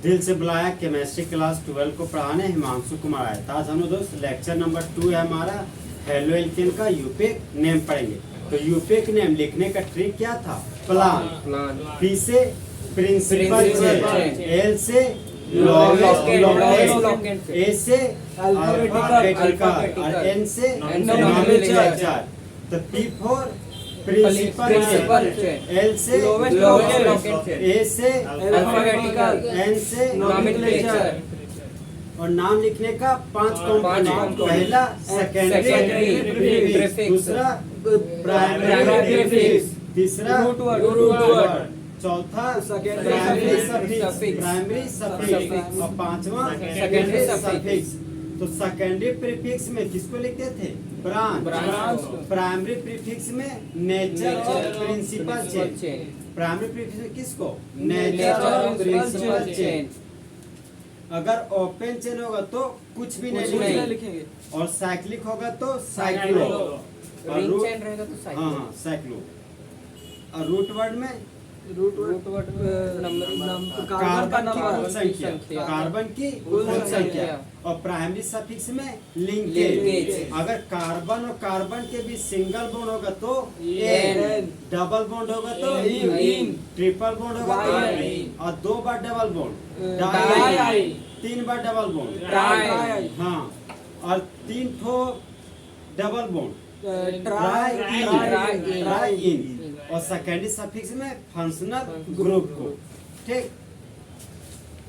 दिल से बुलाया केमिस्ट्री क्लास 12 को पढ़ाने हिमांशु कुमार आया। आज हम लोग दोस्त लेक्चर नंबर 2 है हमारा हेलो एल्केन का यूपेक नेम पढ़ेंगे। तो यूपेक नेम लिखने का ट्रिक क्या था? प्लान। पी से प्रिंसिपल चेन, एल से लोवेस्ट, ए से अल्फाबेटिकल और एन से नॉमिनल। तो P for principal chain, L से लोवेस्ट, ए से अल्फाबेटिकल, एन से नॉमिनल। और नाम लिखने का 5 कंपोनेंट। पहला सेकेंडरी प्रीफिक्स, दूसरा प्राइमरी प्रीफिक्स, तीसरा रूट वर्ड, चौथा प्राइमरी सफिक्स और पांचवा सेकेंडरी सफिक्स। तो सेकेंडरी प्रीफिक्स में किसको लिखते थे? ब्रांच। प्राइमरी प्रीफिक्स में नेचर और प्रिंसिपल चेन। प्राइमरी प्रीफिक्स में किसको? नेचर और प्रिंसिपल चेन। अगर ओपन चेन होगा तो कुछ भी नहीं लिखेंगे और साइक्लिक होगा तो साइक्लो, रिंग चेन रहेगा तो साइक्लो। हाँ साइक्लो। और रूट वर्ड में कार्बन की कुल संख्या। और प्राइमरी सफिक्स में लिंकेज। अगर कार्बन और कार्बन के बीच सिंगल बॉन्ड होगा तो एन, डबल बॉन्ड होगा तो इन, ट्रिपल बॉन्ड होगा तो और 2 बार डबल बॉन्ड डाई, 3 बार डबल बॉन्ड ट्राई, हाँ और 3 ठो डबल बॉन्ड ट्राई इन। और सेकेंडरी सफिक्स में फंक्शनल ग्रुप को। ठीक,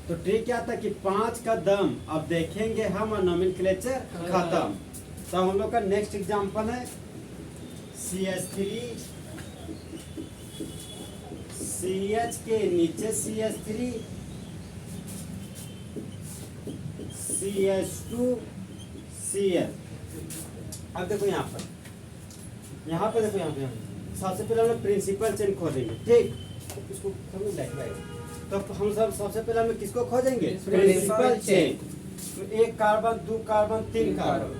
तो ट्रिक क्या था कि 5 का दम अब देखेंगे हम और नोमेनक्लेचर खत्म। तो हम लोग का नेक्स्ट एग्जांपल है CH3, CH के नीचे CH3, CH2, CL। अब देखो यहाँ पर देखो यहाँ पे सबसे पहले हम प्रिंसिपल चेन खोजेंगे। ठीक, इसको तो हम सबसे पहले हम किसको खोजेंगे? Principal chain. 1 carbon 2 carbon 3 carbon,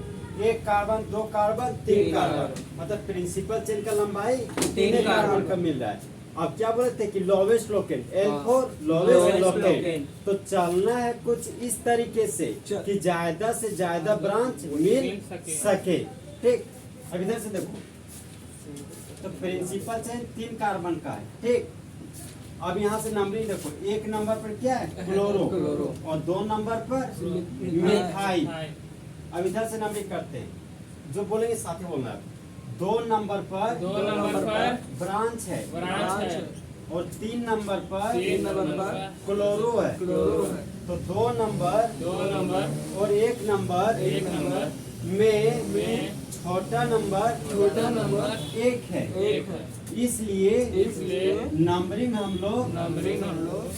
1 carbon 2 carbon 3 carbon, मतलब प्रिंसिपल चेन का लंबाई 3 कार्बन का मिल रहा है। अब क्या बोले थे कि lowest locant, L for lowest locant. तो चलना है कुछ इस तरीके से कि ज्यादा से ज्यादा ब्रांच मिल सके। ठीक, अब इधर से देखो तो प्रिंसिपल चेन 3 कार्बन का है। ठीक, अब यहाँ से नंबरिंग देखो, 1 नंबर पर क्या है? क्लोरो, और 2 नंबर पर मिथाइल। अब इधर से नंबरिंग करते हैं, जो बोलेंगे साथ ही बोलना है। 2 नंबर पर ब्रांच है और 3 नंबर पर क्लोरो है। तो 2 नंबर और 1 नंबर में छोटा नंबर 1 है। इसलिए नंबरिंग हम लोग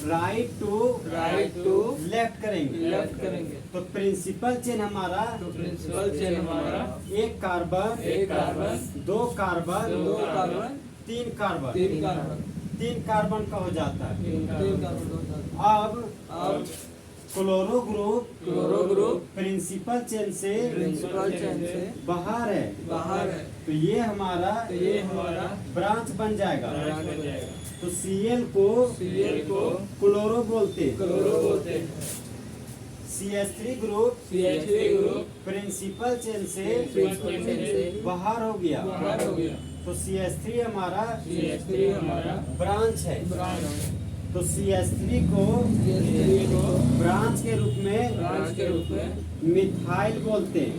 राइट टू लेफ्ट करेंगे। तो प्रिंसिपल चेन हमारा 1 कार्बन 2 कार्बन 3 कार्बन का हो जाता है। अब क्लोरो ग्रुप प्रिंसिपल चेन से बाहर है। तो ये हमारा ब्रांच बन जाएगा। तो Cl को क्लोरो बोलते हैं। CH3 ग्रुप प्रिंसिपल चेन से बाहर हो गया। तो CH3 हमारा ब्रांच है। तो CH3 को ब्रांच के रूप में मिथाइल बोलते हैं।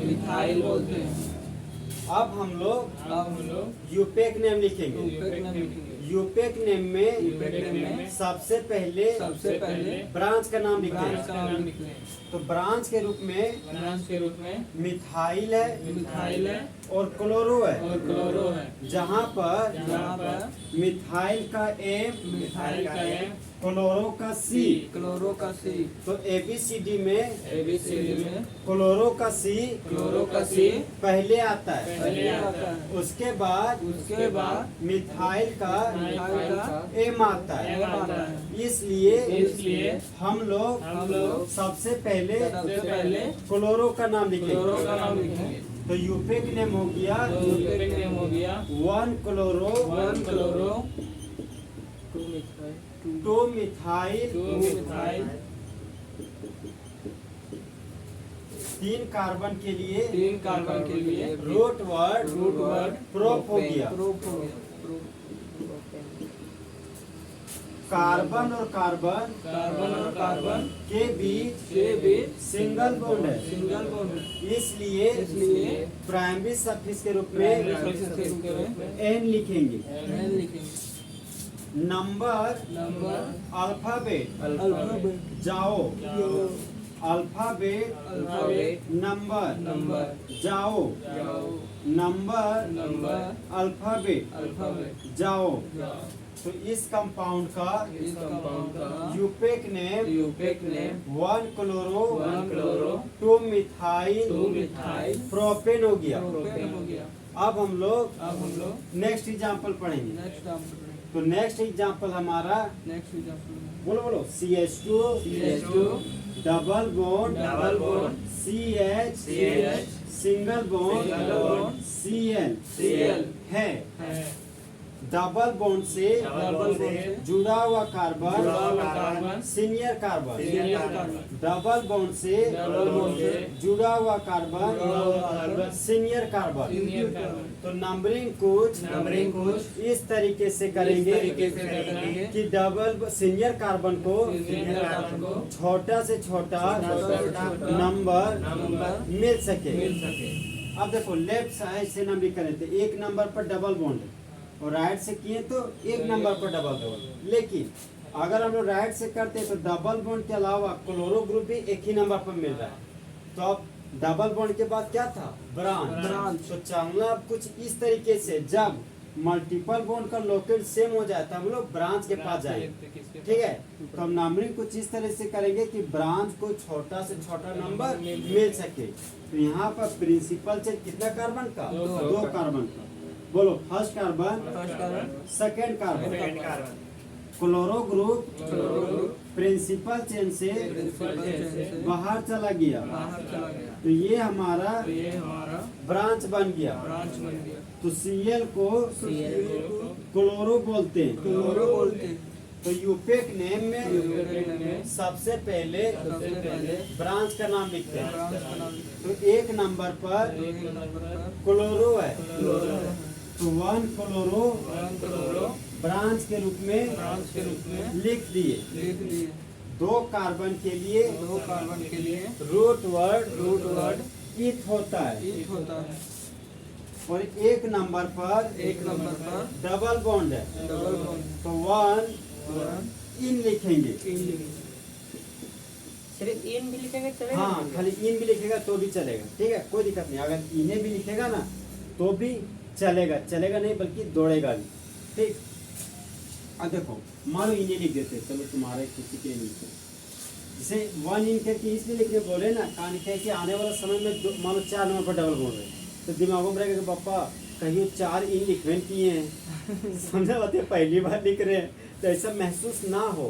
अब हम लोग यूपेक नेम लिखेंगे। यूपेक नेम में सबसे पहले ब्रांच का नाम लिखते हैं। तो ब्रांच के रूप में मिथाइल है और क्लोरो है। जहाँ पर मिथाइल का M, क्लोरो का C। तो ABCD में क्लोरो का C पहले आता है। उसके बाद मिथाइल का M आता है। इसलिए हम लोग सबसे पहले क्लोरो का नाम लिखेंगे। तो यूपेक नेम हो गया 1 क्लोरो 2 मिथाइल तीन कार्बन के लिए तीन कार्बन के लिए रूट वर्ड प्रोप हो गया। प्रोप हो गया। कार्बन और कार्बन के बीच सिंगल बॉन्ड है, सिंगल बॉन्ड है। इसलिए प्राइमरी सफिक्स के रूप में एन लिखेंगे। नंबर अल्फाबेट जाओ, अल्फाबेट नंबर जाओ, नंबर अल्फाबेट जाओ। तो इस कंपाउंड का IUPAC name 1 chloro 2 methyl propane हो गया। अब हम लोग नेक्स्ट एग्जांपल पढ़ेंगे। तो नेक्स्ट एग्जांपल हमारा बोलो CH2 double bond CH single bond Cl है। डबल बॉन्ड से जुड़ा हुआ carbon senior carbon, double bond से जुड़ा हुआ कार्बन सीनियर कार्बन। तो नंबरिंग कुछ इस तरीके से करेंगे कि डबल सीनियर कार्बन को छोटा से छोटा नंबर मिल सके। अब देखो लेफ्ट साइड से नंबरिंग करें तो एक नंबर पर डबल बॉन्ड और राइट से किए तो एक नंबर पर डबल बॉन्ड। लेकिन अगर हम लोग राइट से करते तो डबल बॉन्ड के अलावा क्लोरो ग्रुप भी एक ही नंबर पर मिल रहा है। तो अब डबल बॉन्ड के बाद क्या था? ब्रांच। तो चलना कुछ इस तरीके से, जब मल्टीपल बॉन्ड का लोकेट सेम हो जाए तो हम लोग ब्रांच के पास जाएंगे। ठीक है, तो हम नंबरिंग कुछ इस तरह से करेंगे कि ब्रांच को छोटा से छोटा नंबर मिल सके। तो यहाँ पर प्रिंसिपल चेन कितना कार्बन का? 2 कार्बन का। बोलो first carbon second carbon chloro group principal chain से बाहर चला गया। तो ये हमारा ब्रांच बन गया। तो Cl को क्लोरो बोलते हैं। तो यूपेक नेम में सबसे पहले ब्रांच का नाम लिखते हैं। तो एक नंबर पर क्लोरो है, तो 1 क्लोरो ब्रांच के रूप में लिख दिए। 2 कार्बन के लिए रूट वर्ड ईथ होता है। और एक नंबर पर डबल बॉन्ड है, तो 1 इन लिखेंगे। सिर्फ इन भी लिखेंगे चलेगा? हाँ, खाली इन भी लिखेगा तो भी चलेगा। ठीक है, कोई दिक्कत नहीं। अगर इन्हें भी लिखेगा ना तो भी चलेगा नहीं बल्कि दौड़ेगा भी। ठीक, अब देखो मान लो इन्हें लिख देते, चलो तुम्हारे किसी के लिखते जैसे 1 इन करके इसलिए लिखने बोले ना, कान कह के आने वाला समय में मान लो 4 नंबर पर डबल बोल रहे तो दिमागों में रहेगा कि पापा कहीं 4 इन लिखवें किए हैं समझा बात है, पहली बार लिख रहे हैं। तो ऐसा महसूस ना हो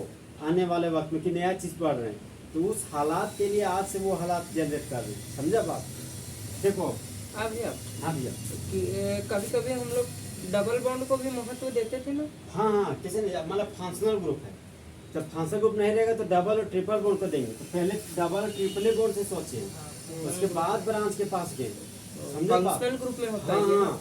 आने वाले वक्त में कि नया चीज़ पढ़ रहे हैं। तो उस हालात के लिए आज से वो हालात जनरेट कर रहे हैं। समझा बात? देखो हाँ भैया कभी कभी हम लोग डबल बॉन्ड को भी महत्व देते थे ना। हाँ, कैसे नहीं, मतलब फंक्शनल ग्रुप है। जब फंक्शनल ग्रुप नहीं रहेगा तो डबल और ट्रिपल बॉन्ड को देंगे। तो पहले डबल और ट्रिपल बॉन्ड से सोचे, उसके बाद ब्रांच के पास गए। फंक्शनल ग्रुप में होता है। हाँ,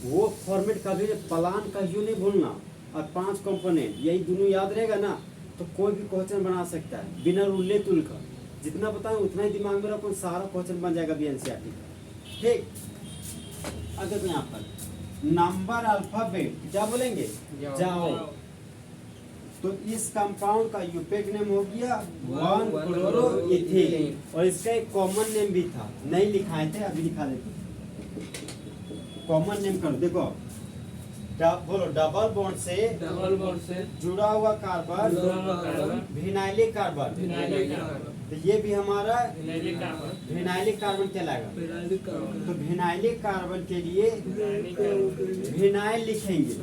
वो फॉर्मेट कभी प्लान कहियो नहीं भूलना। और 5 कंपोनेंट यही दोनों याद रहेगा ना तो कोई भी क्वेश्चन बना सकता है बिना रूले तुल का। जितना बताएं उतना ही दिमाग में रखो, सारा क्वेश्चन बन जाएगा BNCERT का। ठीक, अगर यहाँ पर नंबर अल्फाबेट क्या बोलेंगे? जाओ। तो इस कंपाउंड का यूपेक नेम हो गया 1 क्लोरो इथिल। और इसका एक कॉमन नेम भी था, नहीं लिखाए थे, अभी लिखा देते। कॉमन नेम करो, देखो बोलो डबल बॉन्ड से जुड़ा हुआ कार्बन विनाइलिक कार्बन। तो ये भी हमारा विनाइलिक कार्बन कहलाएगा। तो विनाइलिक कार्बन के लिए विनाइल लिखेंगे।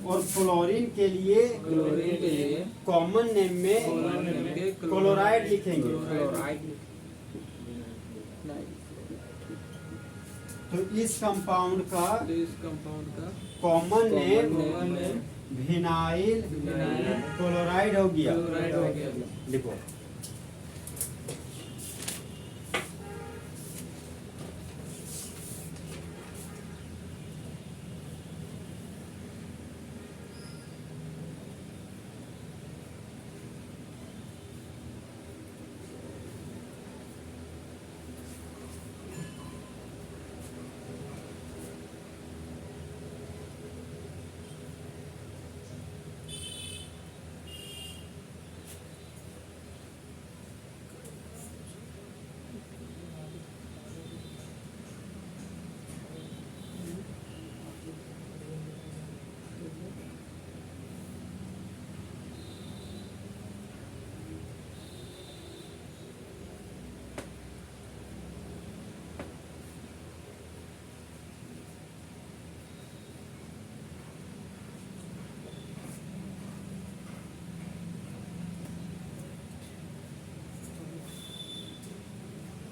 और फ्लोरीन के लिए कॉमन नेम में क्लोराइड लिखेंगे। तो इस कंपाउंड का common name vinyl chloride chloride हो गया। क्लोराइड हो गया। लिखो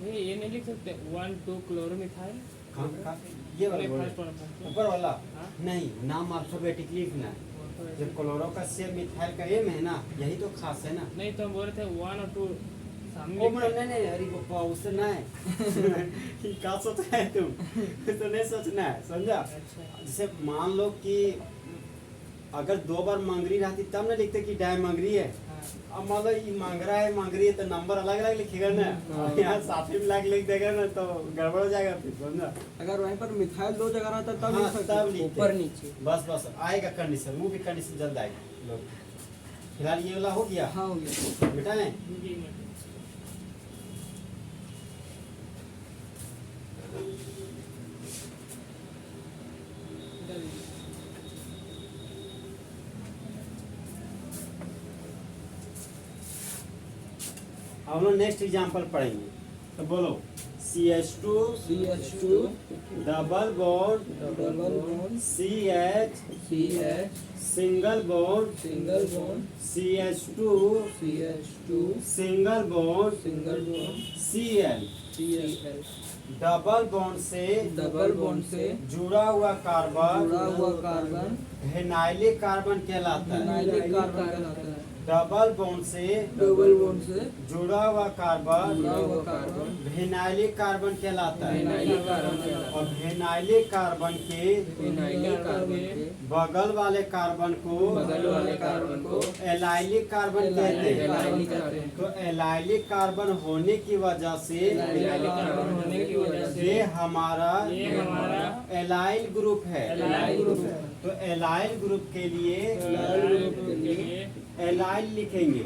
ये नहीं लिख सकते 1 2 क्लोरोमिथाइल ये वाला फर्स्ट बोल। वाला ऊपर वाला हाँ? नहीं, नाम अल्फाबेटिकली लिखना है। जो क्लोरो का से मिथाइल का एम है ना, यही तो खास है ना। नहीं तो हम बोल रहे थे 1 और 2 ओ सामने नहीं नहीं, अरे पप्पा उससे नहीं क्या सोच रहे हैं तुम? तो नहीं सोचना है, समझा? अच्छा जैसे मान लो कि अगर 2 बार मंगरी रहती तब ना लिखते कि डाय मंगरी है। हाँ अब मान लो ये मांगरा है मंगरी है तो नंबर अलग अलग लिखेगा ना। हाँ। यहाँ साथ ही मिला के लिख देगा ना तो गड़बड़ हो जाएगा फिर, समझा? अगर वहीं पर मिथाइल 2 जगह रहता तब हाँ, लिख सकते तब हैं। लिखते। ऊपर नीचे बस बस आएगा कंडीशन, वो भी कंडीशन जल्द आएगी। लोग फिलहाल ये वाला हो गया, हाँ हो गया। मिटाएं। जी मत अब हम लोग नेक्स्ट एग्जाम्पल पढ़ेंगे, तो बोलो CH2 CH2 double bond double bond CH CH single bond single bond CH2 CH2 single bond single bond Cl Cl double bond से डबल बॉन्ड से जुड़ा हुआ कार्बन जुड़ा हुआ कार्बन फेनाइलिक कार्बन कहलाता है। फेनाइलिक कार्बन कहलाता है। डबल बॉन्ड से डबल बॉन्ड से जुड़ा हुआ कार्बन जुड़ा हुआ कार्बन फेनाइलिक कार्बन कहलाता है। फेनाइलिक कार्बन कहलाता और फेनाइलिक कार्बन के है। फेनाइलिक कार्बन के बगल वाले कार्बन को बगल वाले कार्बन को एलाइलिक कार्बन कहते हैं। एलाइलिक कार्बन तो एलाइलिक कार्बन होने की वजह से एलाइलिक कार्बन होने की वजह से ये हमारा एलाइल ग्रुप है। एलाइल ग्रुप है। तो एलाइल ग्रुप के लिए एलाइल ग्रुप के लिए एलाइल लिखेंगे।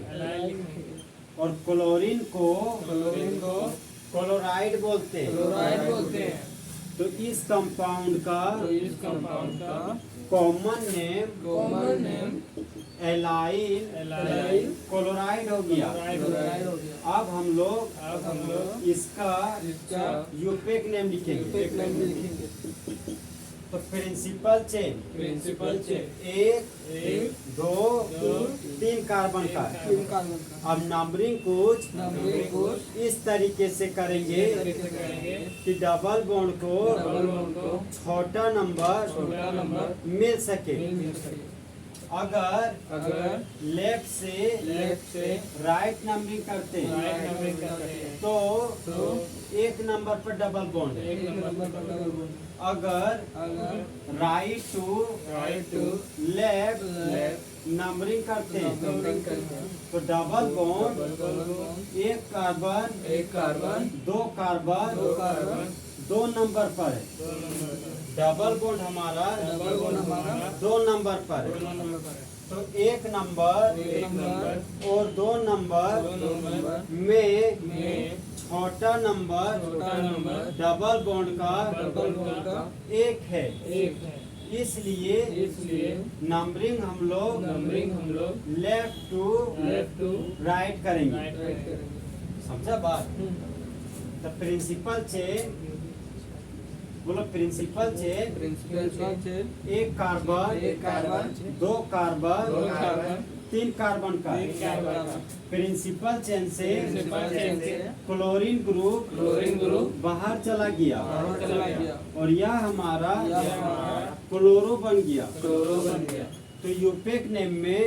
और क्लोरीन को क्लोराइड बोलते हैं। क्लोराइड बोलते हैं। तो इस कंपाउंड का तो इस कंपाउंड का common name common name allyl chloride हो गया। क्लोराइड हो गया। अब हम लोग इसका इसका यूपेक नेम लिखेंगे। एक नेम लिखेंगे। तो principal chain principal chain 1 2 3 carbon का है। 3 कार्बन का। अब नंबरिंग कुछ नंबरिंग कुछ इस तरीके से करेंगे कि डबल बॉन्ड को डबल बॉन्ड को छोटा नंबर छोटा नंबर मिल सके। मिल सके। अगर लेफ्ट से राइट नंबरिंग करते हैं तो एक नंबर पर डबल बॉन्ड है। एक नंबर पर डबल बॉन्ड। अगर राइट टू लेफ्ट नंबरिंग करते हैं नंबरिंग करते हैं तो डबल बॉन्ड डबल बॉन्ड एक कार्बन दो कार्बन दो कार्बन 2 नंबर पर है। डबल बॉन्ड हमारा डबल बॉन्ड हमारा 2 नंबर पर है। 2 नंबर पर है। तो एक नंबर और 2 नंबर 2 नंबर में छोटा नंबर डबल बॉन्ड का डबल बॉन्ड का एक है। एक है। इसलिए नंबरिंग हम लोग लेफ्ट टू राइट करेंगे। राइट करेंगे। समझा बात? तो प्रिंसिपल चेन बोलो, प्रिंसिपल चेन प्रिंसिपल चेन एक कार्बन 2 कार्बन 2 कार्बन 3 कार्बन का है। 3 कार्बन का। प्रिंसिपल चेन से प्रिंसिपल चेन से क्लोरीन ग्रुप बाहर चला गया बाहर चला गया। और यह हमारा यह हमारा क्लोरो बन गया। क्लोरो बन गया। तो यूपेक नेम में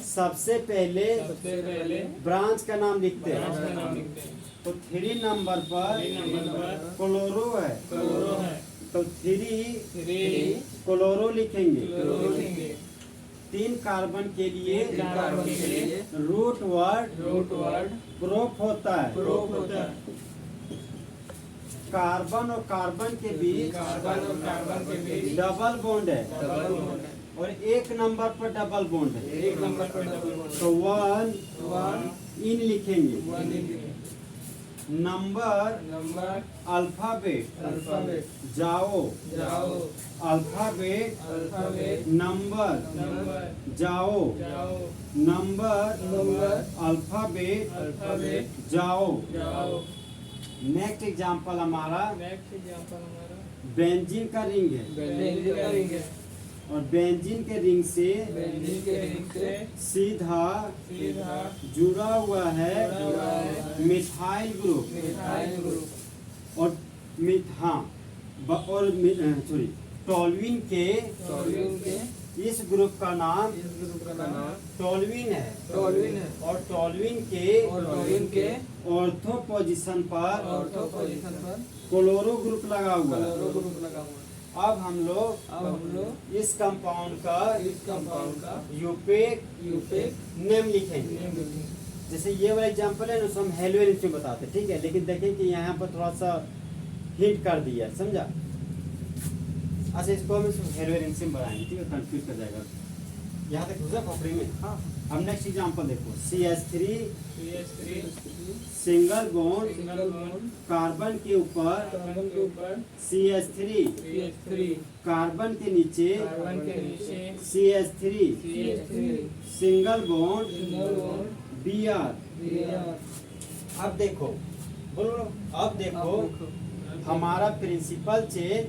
सबसे पहले ब्रांच का नाम लिखते हैं। तो 3 नंबर पर क्लोरो है, तो 3 क्लोरो लिखेंगे। 3 कार्बन के लिए रूट वर्ड प्रोप होता है। कार्बन और कार्बन के बीच डबल बॉन्ड है और 1 नंबर पर डबल बॉन्ड है। तो 1 इन लिखेंगे। नंबर अल्फाबेट जाओ, अल्फाबेट नंबर जाओ, नंबर अल्फाबेट जाओ। नेक्स्ट एग्जांपल हमारा बेंजीन का रिंग है और बेंजीन के रिंग से सीधा जुड़ा हुआ है मिथाइल ग्रुप और सॉरी टोल्यूइन के इस ग्रुप का नाम टोल्यूइन है और टोल्यूइन के ऑर्थो पोजीशन पर क्लोरो ग्रुप लगा हुआ है। अब हम लोग इस कंपाउंड का यूपेक नेम लिखेंगे। जैसे ये वाला एग्जांपल है ना, उसको हम हेलोइन से बताते हैं, ठीक है। लेकिन देखें कि यहाँ पर थोड़ा सा हिंट कर दिया, समझा। अच्छा, इसको हम हेलोइन से बनाएंगे, ठीक है, कंफ्यूज कर जाएगा। यहाँ तक घुसा खोपड़ी में। हाँ, अब नेक्स्ट एग्जांपल देखो, CH3 सिंगल बॉन्ड कार्बन के ऊपर CH3 कार्बन के नीचे CH3 सिंगल बॉन्ड Br। अब देखो, बोलो, अब देखो हमारा प्रिंसिपल चेन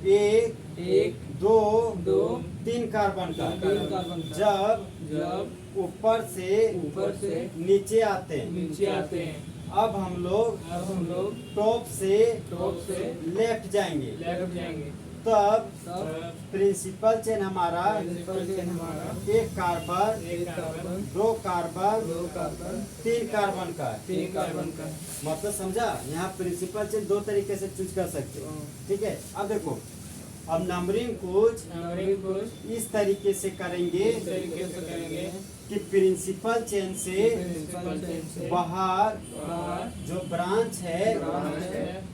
1 2 3 कार्बन का जब ऊपर से नीचे आते हैं। अब हम लोग टॉप से लेफ्ट जाएंगे। तब प्रिंसिपल चेन हमारा 1 कार्बन 2 कार्बन 3 कार्बन का है। मतलब समझा, यहाँ प्रिंसिपल चेन 2 तरीके से चूज कर सकते हो, ठीक है। अब देखो, अब नंबरिंग कुछ इस तरीके से करेंगे कि प्रिंसिपल चेन से बाहर जो ब्रांच है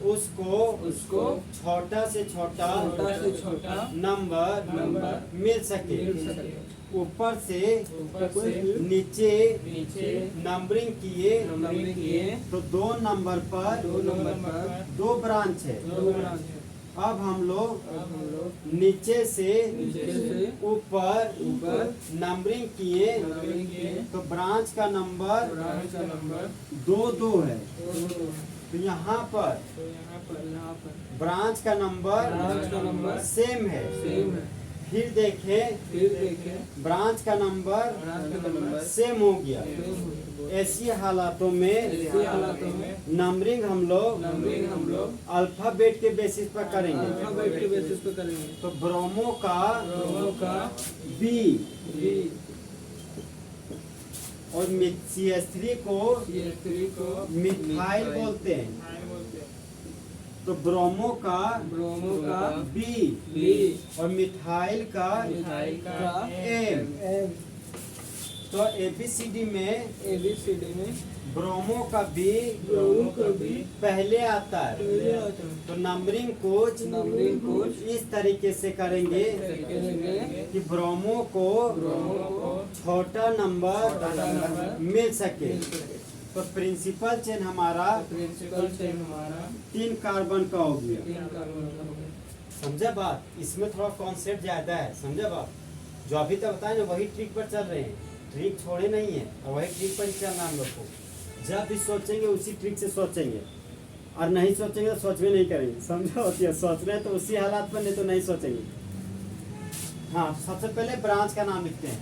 उसको छोटा से छोटा नंबर मिल सके। ऊपर से नीचे नंबरिंग किए तो 2 नंबर पर 2 ब्रांच है। अब हम लोग नीचे से ऊपर नंबरिंग किए तो ब्रांच का नंबर 2 है। तो यहाँ पर ब्रांच का नंबर सेम है। फिर देखें ब्रांच का नंबर सेम हो गया। ऐसी हालातों में नंबरिंग हम लोग अल्फाबेट के बेसिस पर करेंगे। तो ब्रोमो का बी और CH3 को मिथाइल बोलते हैं। तो ब्रोमो का बी और मिथाइल का एम। तो ABCD में ब्रोमो का बी पहले आता है। तो नंबरिंग कुछ इस तरीके से करेंगे कि ब्रोमो को छोटा नंबर मिल सके। तो प्रिंसिपल चेन हमारा 3 कार्बन का हो गया। समझा बात? इसमें थोड़ा कॉन्सेप्ट ज्यादा है, समझा बात? जो अभी तक बताए ना वही ट्रिक पर चल रहे हैं, ट्रिक छोड़े नहीं है और वही ट्रिक पर ही चलना हम लोग को। जब भी सोचेंगे उसी ट्रिक से सोचेंगे और नहीं सोचेंगे तो सोच भी नहीं करेंगे, समझा होती है। सोच रहे हैं तो उसी हालात पर, नहीं तो नहीं सोचेंगे। हाँ, सबसे पहले ब्रांच का नाम लिखते हैं।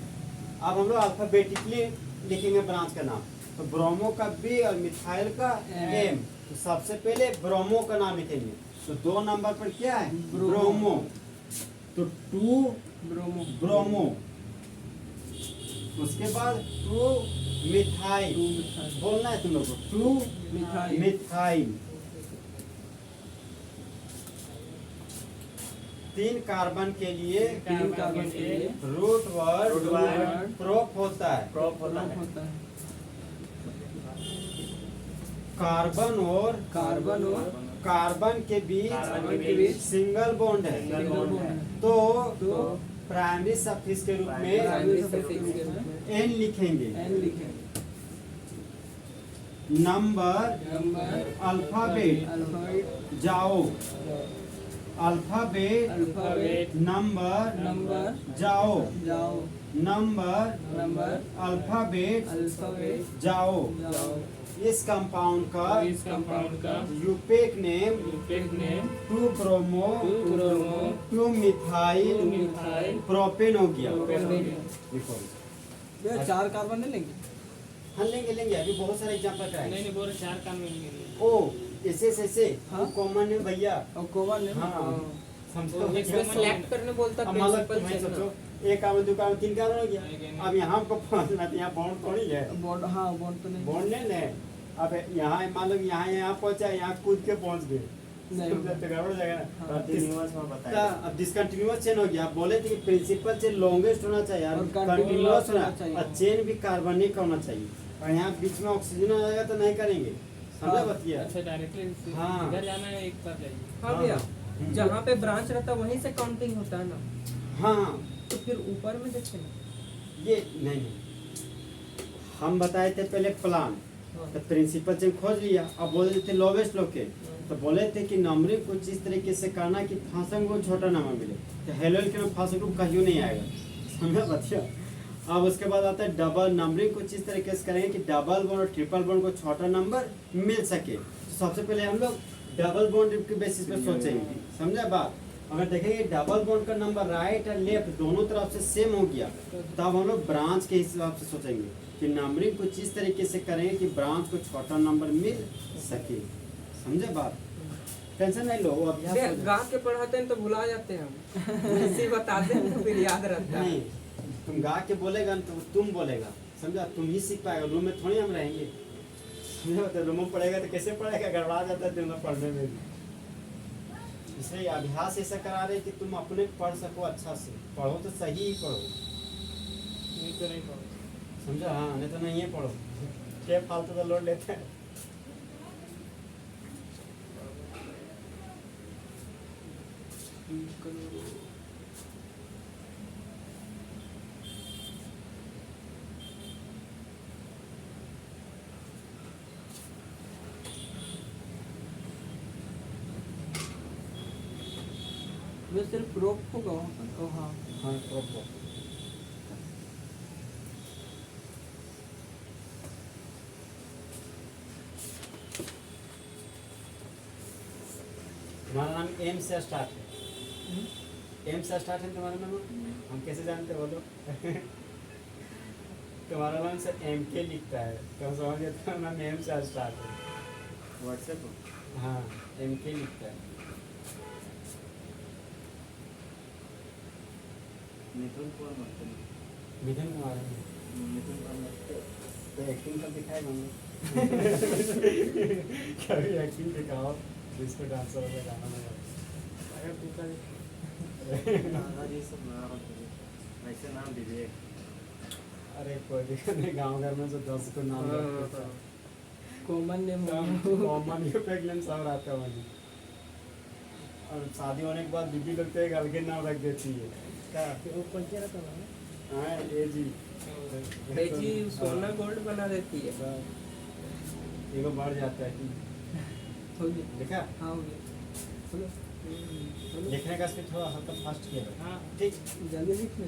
अब हम लोग अल्फाबेटिकली लिखेंगे ब्रांच का नाम। तो ब्रोमो का बी और मिथाइल का एम। तो सबसे पहले ब्रोमो का नाम लिखेंगे। तो 2 नंबर पर क्या है? ब्रोमो। तो 2 ब्रोमो ब्रोमो। उसके बाद टू मिथाइल, टू मिथाइल बोलना है तुम लोग को, टू मिथाइल मिथाइल। 3 कार्बन के लिए 3 कार्बन के लिए root word root word prop होता है। क्रॉप होता प्रोप है। होता है। कार्बन और कार्बन और कार्बन के कार्बन बीच के बीच सिंगल बॉन्ड है, सिंगल बॉन्ड है। तो तो प्राइमरी सफिक्स के रूप में प्राइमरी सफिक्स के रूप में एन लिखेंगे। एन लिखेंगे। नंबर नंबर अल्फाबेट अल्फाबेट जाओ, अल्फाबेट अल्फाबेट नंबर नंबर जाओ, जाओ नंबर नंबर अल्फाबेट अल्फाबेट जाओ। जाओ। इस कंपाउंड का इस कंपाउंड का IUPAC name IUPAC name 2 bromo 2 bromo 2 methyl 2 methyl propane हो गया। प्रोपेन हो गया। देखो, ये 4 कार्बन नहीं लेंगे? हम लेंगे अभी बहुत सारे एग्जांपल नहीं कराएंगे। नहीं बोल 4 काम मिलेंगे। ओ ऐसे हाँ? कॉमन है भैया। और कोवन है। हाँ। समझो वो इसमें सेलेक्ट करने बोलता अब मतलब प्रिंसिपल तुम्हें चेन। सोचो, एक काम 2 काम 3 काम हो गया। अब यहाँ को पहुँचना तो यहाँ बॉन्ड थोड़ी है, बॉन्ड, हाँ बॉन्ड तो नहीं। बॉन्ड नहीं है। अब यहाँ मान लो यहाँ पहुँचा, यहाँ कूद के पहुँच गए, नहीं। तो गड़बड़ हो जाएगा ना। कंटिन्यूअस में तो बताया। अब डिसकंटिन्यूअस चेन हो गया। आप बोले थे कि प्रिंसिपल चेन लॉन्गेस्ट होना चाहिए और और continuous कंटिन्यूअस होना होना चाहिए। और चेन भी कार्बनिक होना चाहिए। और यहाँ बीच में ऑक्सीजन आ जाएगा तो नहीं करेंगे, समझा हाँ। बतिया। अच्छा डायरेक्टली हाँ। इधर जाना है, एक बार जाइए। हाँ भैया, जहाँ पे ब्रांच रहता है वहीं से काउंटिंग होता है ना, हाँ तो फिर ऊपर में देखे ना। ये नहीं, हम बताए थे पहले प्लान, तो प्रिंसिपल चेन खोज लिया। अब बोले थे लोवेस्ट लोकेट, तो बोले थे कि नंबरिंग कुछ इस तरीके से करना कि फांसन को छोटा नंबर मिले। तो हेलोल के में फांसन ग्रुप कहीं नहीं आएगा, समझा बतिया। अब उसके बाद आता है डबल नंबरिंग, कुछ इस तरीके से करेंगे कि डबल बॉन्ड और ट्रिपल बॉन्ड को छोटा नंबर मिल सके। तो सबसे पहले हम लोग डबल बॉन्ड के बेसिस पे सोचेंगे, समझा बात। अगर देखेंगे डबल बॉन्ड का नंबर राइट और लेफ्ट दोनों तरफ से सेम हो गया, तब हम लोग ब्रांच के हिसाब से सोचेंगे कि नंबरिंग कुछ इस तरीके से करेंगे कि ब्रांच को छोटा नंबर मिल सके, समझे बात। टेंशन नहीं लो, वो अभ्यास हो गा के पढ़ाते हैं तो भुला जाते हैं हम, ऐसे ही बताते हैं तो फिर याद रहता है। नहीं, तुम गा के बोलेगा ना तो तुम बोलेगा, समझा, तुम ही सीख पाएगा। रूम में थोड़ी हम रहेंगे, समझा। तो रूम में पढ़ेगा तो कैसे पढ़ेगा, गड़बड़ा जाता है दिन में पढ़ने में भी। इसलिए अभ्यास ऐसा करा रहे कि तुम अपने पढ़ सको, अच्छा से पढ़ो तो सही ही पढ़ो, नहीं तो नहीं पढ़ो। समझा। हाँ, नहीं तो नहीं है पढ़ो, क्या फालतू का लोड लेते हैं। वो सिर्फ प्रोप होगा वहाँ पर। ओ हाँ। हाँ, प्रॉपर। तुम्हारा नाम एम से स्टार्ट है, एम से स्टार्ट है तुम्हारा नाम, हम कैसे जानते हो बोलो। तुम्हारा नाम से एम के लिखता है, तो हम समझ गए तुम्हारा नाम एम से स्टार्ट है। व्हाट्सएप पर हाँ, एम के लिखता है। मिथुन कुमार मारते हैं। मिथुन कुमार है, मिथुन कुमार मारते हैं। तो एक्टिंग कर दिखाएगा हमें। कभी एक्टिंग दिखाओ जिसको डांसर वाला गाना में अगर तू कर दादाजी सब नाम ऐसे नाम दीजिए। अरे कोई दिक्कत नहीं, गाँव घर में तो 10 को नाम रखते हैं। कॉमन नेम कॉमन ये प्रेगनेंट सब रहता है वहीं। और शादी होने के बाद बीबी लोग तो एक अलग ही नाम रख देती है, क्या वो कौन सा रखा है? हाँ, ये जी जी सोना गोल्ड बना देती है। एगो बढ़ जाता है कि हो गया। देखा, हाँ हो गया। चलो लिखने का स्पीड थोड़ा हल्का फास्ट किया है। हाँ ठीक, जल्दी लिखने,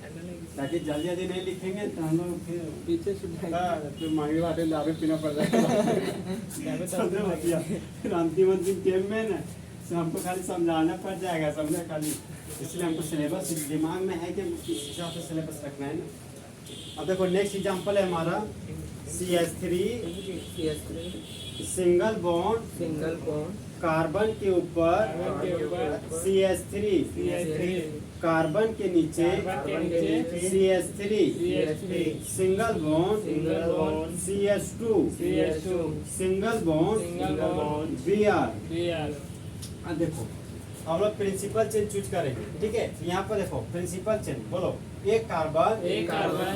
ऐसा नहीं ताकि जल्दी जल्दी नहीं लिखेंगे तो हम लोग फिर पीछे से फिर मांगे बाटे दारू पीना पड़ जाएगा। समझे भैया? फिर अंतिम टेम में ना तो हमको खाली समझाना पड़ जाएगा, समझे खाली। इसलिए हमको सिलेबस दिमाग में है कि किस हिसाब से सिलेबस रखना है ना। अब देखो नेक्स्ट एग्जांपल है हमारा CH3 CH3 single bond single bond carbon के ऊपर CH3, कार्बन के नीचे CH3, single bond CH2, single bond Br। अब देखो हम लोग प्रिंसिपल चेन चूज करेंगे, ठीक है। यहाँ पर देखो प्रिंसिपल चेन, बोलो एक कार्बन,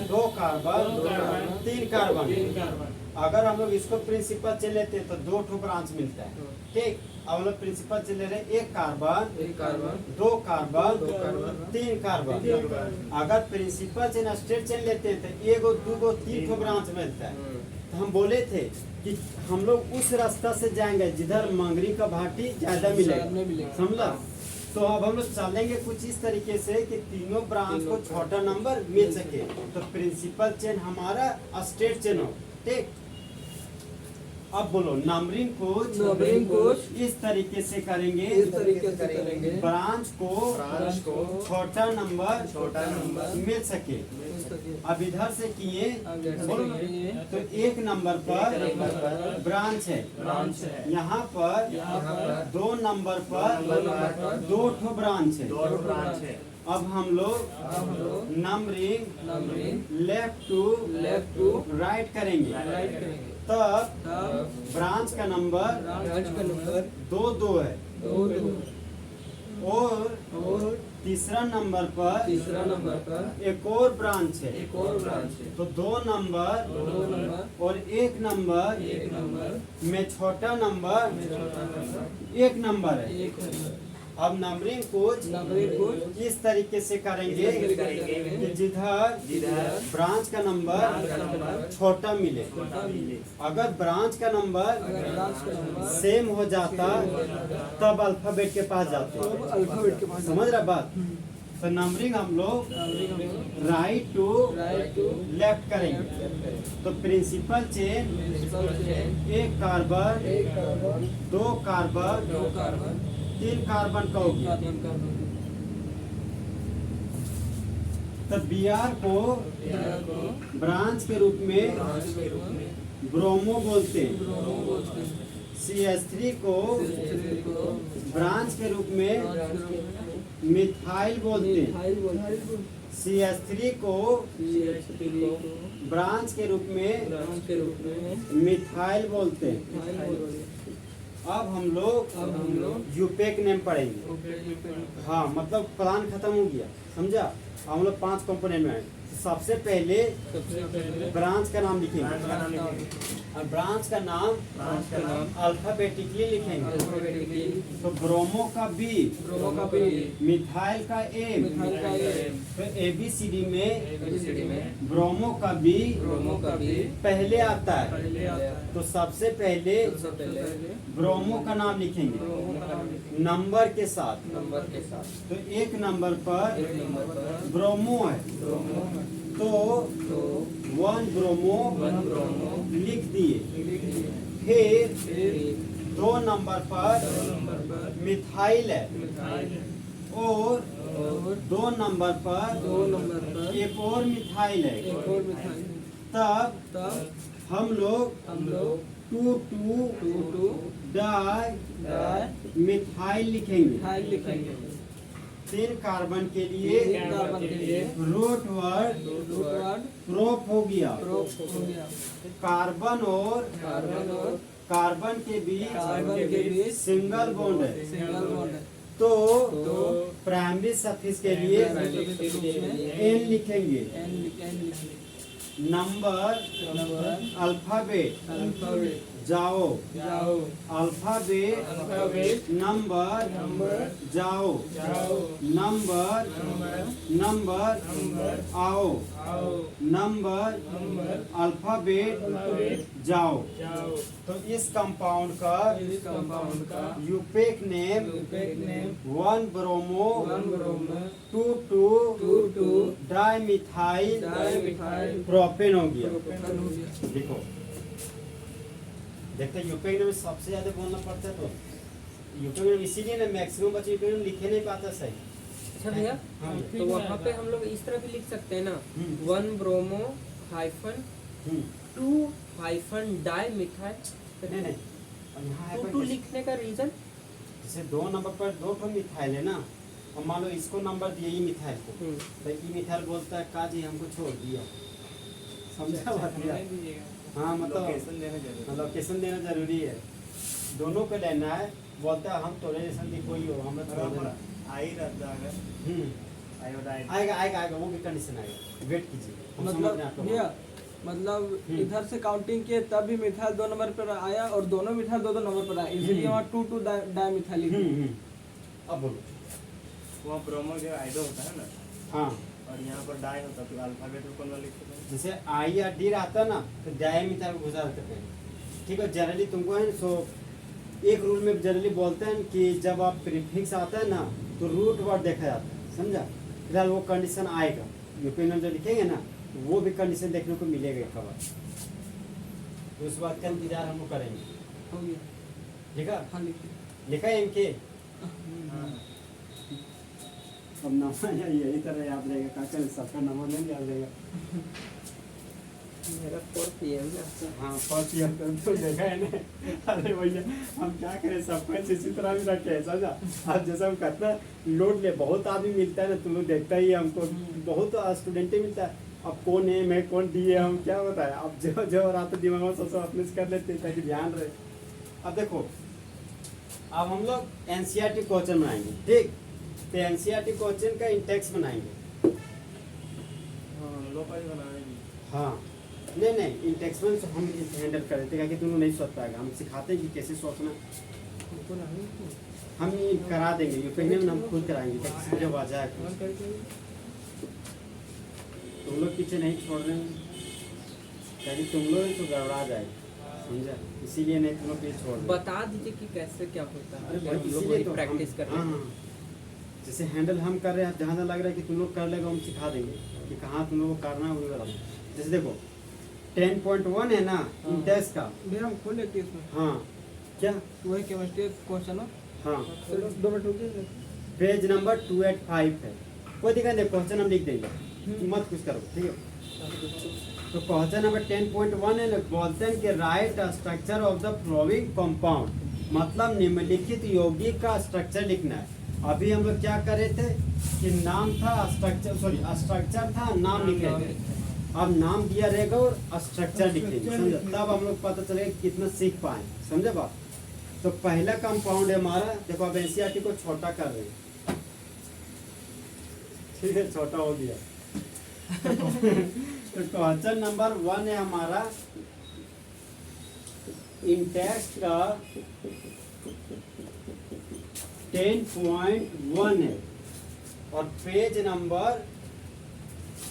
दो कार्बन, तीन कार्बन। अगर हम लोग इसको प्रिंसिपल चेन लेते हैं तो दो ठो ब्रांच मिलता है, ठीक। अब हम लोग प्रिंसिपल चेन ले रहे हैं, एक कार्बन, दो कार्बन, तीन कार्बन। अगर प्रिंसिपल चेन स्ट्रेट चेन लेते हैं तो एगो, दूगो, तीन ठो ब्रांच मिलता है। तो हम बोले थे कि हम लोग उस रास्ता से जाएंगे जिधर मंगरी का भाटी ज्यादा मिलेगा, समझा। तो अब हम लोग चलेंगे कुछ इस तरीके से कि तीनों ब्रांच को छोटा नंबर मिल सके। तो प्रिंसिपल चेन हमारा स्ट्रेट चेन हो, ठीक। अब बोलो नंबरिंग को इस तरीके से करेंगे, ब्रांच को छोटा नंबर मिल सके। अब इधर से किए बोलो, तो एक नंबर पर ब्रांच है, यहाँ पर दो नंबर पर दो ठो ब्रांच है। अब हम लोग नंबरिंग लेफ्ट टू राइट करेंगे, तब ब्रांच का नंबर दो है, और तीसरा नंबर पर एक और ब्रांच है, तो दो नंबर और एक नंबर में छोटा नंबर एक नंबर है। अब नंबरिंग को इस तरीके से करेंगे कि जिधर ब्रांच का नंबर छोटा मिले। अगर ब्रांच का नंबर सेम हो जाता तब अल्फाबेट के पास जाते, समझ रहा बात। तो नंबरिंग हम लोग राइट टू लेफ्ट करेंगे। तो प्रिंसिपल चेन एक कार्बन, दो कार्बन, तीन कार्बन का हो गया। तब Br को ब्रांच के रूप में ब्रोमो बोलते हैं। CH3 को ब्रांच के रूप में मिथाइल बोलते हैं। CH3 को ब्रांच के रूप में मिथाइल बोलते हैं। अब हम लोग यूपेक नेम पढ़ेंगे। हाँ, मतलब प्लान खत्म हो गया, समझा। हम लोग 5 कंपोनेंट में आए। सबसे पहले ब्रांच का नाम लिखेंगे, और ब्रांच का नाम अल्फाबेटिकली लिखेंगे। तो ब्रोमो का बी, मिथाइल का ए, तो ABCD में ब्रोमो का बी पहले आता है। तो सबसे पहले ब्रोमो का नाम लिखेंगे नंबर के साथ। तो एक नंबर पर ब्रोमो है, तो 1 ब्रोमो लिख दिए। फिर 2 नंबर पर मिथाइल है, और 2 नंबर पर एक और मिथाइल है। तब हम लोग 2 डाई मिथाइल लिखेंगे। 3 कार्बन के लिए रूट वर्ड प्रोप हो गया। कार्बन और कार्बन के बीच सिंगल बॉन्ड है, तो प्राइमरी सफिक्स के लिए N लिखेंगे। नंबर अल्फाबेट जाओ, अल्फाबेट नंबर जाओ, नंबर आओ, नंबर अल्फाबेट जाओ। तो इस कंपाउंड का IUPAC name 1 bromo 2 dimethyl propane हो गया। देखो देखते यूपेक नेम सबसे ज्यादा बोलना पड़ता है। तो यूपेक नेम इसीलिए ना मैक्सिमम बच्चे यूपेक नेम लिखे नहीं पाता सही। अच्छा भैया, हाँ। तो वहाँ पे हम लोग इस तरह भी लिख सकते हैं ना, 1 bromo hyphen 2 hyphen di methyl. नहीं, और यहाँ 2 लिखने का रीजन जैसे 2 नंबर पर 2 ठो मिथाइल है ना, और मान लो इसको नंबर दिए ई मिथाइल को, तो ई मिथाइल बोलता है का जी हमको छोड़ दिया, समझा बात भैया? नहीं दीजिएगा। हाँ मतलब लोकेशन देना जरूरी लोकेशन देना जरूरी है, दोनों को लेना है। बोलता है हम तो रिलेशन की कोई हो हमें है। छोड़ अगर देना। आ ही रहता अगर हम्म, आयोडाइड आएगा आएगा आएगा, वो भी कंडीशन आएगा, वेट कीजिए हम समझ रहे हैं आपको। भैया मतलब इधर से काउंटिंग किए तब भी मिथाइल 2 नंबर पर आया और दोनों मिथाइल 2 नंबर पर आया, इसलिए वहाँ 2 डायमिथाइल अब बोलो। वहाँ ब्रोमो जो आइडो होता है ना, हाँ, और यहाँ पर डाई होता है, तो अल्फाबेट में कौन सा लिखते हैं? जैसे आई या डी रहता है ना, तो डायमीटर को घुसा देते हैं। ठीक है, जनरली तुमको है सो एक रूल में जनरली बोलते हैं कि जब आप प्रीफिक्स आता है ना, तो रूट वर्ड देखा जाता है, समझा? फिलहाल वो कंडीशन आएगा, यूपी में जो लिखेंगे ना, वो भी कंडीशन देखने को मिलेगा खबर, तो उस बात का इंतजार हम लोग करेंगे। हो गया। ठीक है, हाँ लिखिए। लिखा है इनके, हाँ। अब नाम यही तरह याद रहेगा, क्या करें, सबका नंबर नहीं याद रहेगा। मेरा 4 PM है। हाँ, फर्स्ट ईयर तो देखा है ना। अरे भैया हम क्या करें, सबको इसी तरह भी रखे हैं, समझा? अब जैसे हम कहते हैं लोड ले, बहुत आदमी मिलता है ना, तुम लोग देखता ही है हमको, बहुत स्टूडेंट ही मिलता है। अब कौन है मैं कौन डी है हम क्या होता है, अब जो जो रात दिमाग में सब अपने से कर लेते हैं ताकि ध्यान रहे। अब देखो, अब हम लोग एनसीईआरटी क्वेश्चन बनाएंगे, ठीक? तो एनसीईआरटी क्वेश्चन का इंटेक्स बनाएंगे। हाँ, लो पाई बनाएंगे। हाँ, नहीं नहीं, इंटेक्समेंट से हम हैंडल कर देते हैं, क्योंकि तुम नहीं सोच पाएगा, हम सिखाते हैं कि कैसे सोचना। हमको नहीं तो। हम ये करा देंगे, यूपीएससी में हम खुद कराएंगे, ताकि सीधे आ जाए। और करके तुम लोग पीछे नहीं छोड़ रहे हैं, ताकि तुम लोग तो गड़बड़ा जाएगा, समझा? इसीलिए नहीं तुम लोग पीछे छोड़ रहे। बता दीजिए कि कैसे क्या होता है, अरे हम भाई, लोग इसीलिए वही तो प्रैक्टिस कर रहे हाँ, हैं। हाँ। जैसे हैंडल हम कर रहे हैं, जहाँ जहाँ लग रहा है कि तुम लोग कर लेगा, हम सिखा देंगे कि कहाँ तुम लोगों को करना है, वो बता देंगे। जैसे देखो 10.1 है ना इंटेक्स का, भैया हम खोल लेते इसमें। हाँ क्या, वही केमिस्ट्री क्वेश्चन हो। हाँ 2 मिनट रुकिए। पेज नंबर 285 है, कोई दिक्कत नहीं, क्वेश्चन हम लिख देंगे, मत कुछ करो, ठीक है? तो क्वेश्चन नंबर 10.1 है ना, बोलते हैं कि right structure of the flowing compound, मतलब निम्नलिखित यौगिक का स्ट्रक्चर लिखना है। अभी हम लोग क्या कर रहे थे कि नाम था स्ट्रक्चर, सॉरी स्ट्रक्चर था, नाम लिख रहे थे। अब नाम दिया रहेगा और स्ट्रक्चर लिखेंगे, समझा? तब हम लोग पता चलेगा कि कितना सीख पाए, समझे बात? तो पहला कंपाउंड है हमारा, देखो अब एनसीईआरटी को छोटा कर रहे हैं, ठीक है, छोटा हो गया। तो क्वेश्चन नंबर 1 है हमारा, इंटेक्स का 10.1 है और पेज नंबर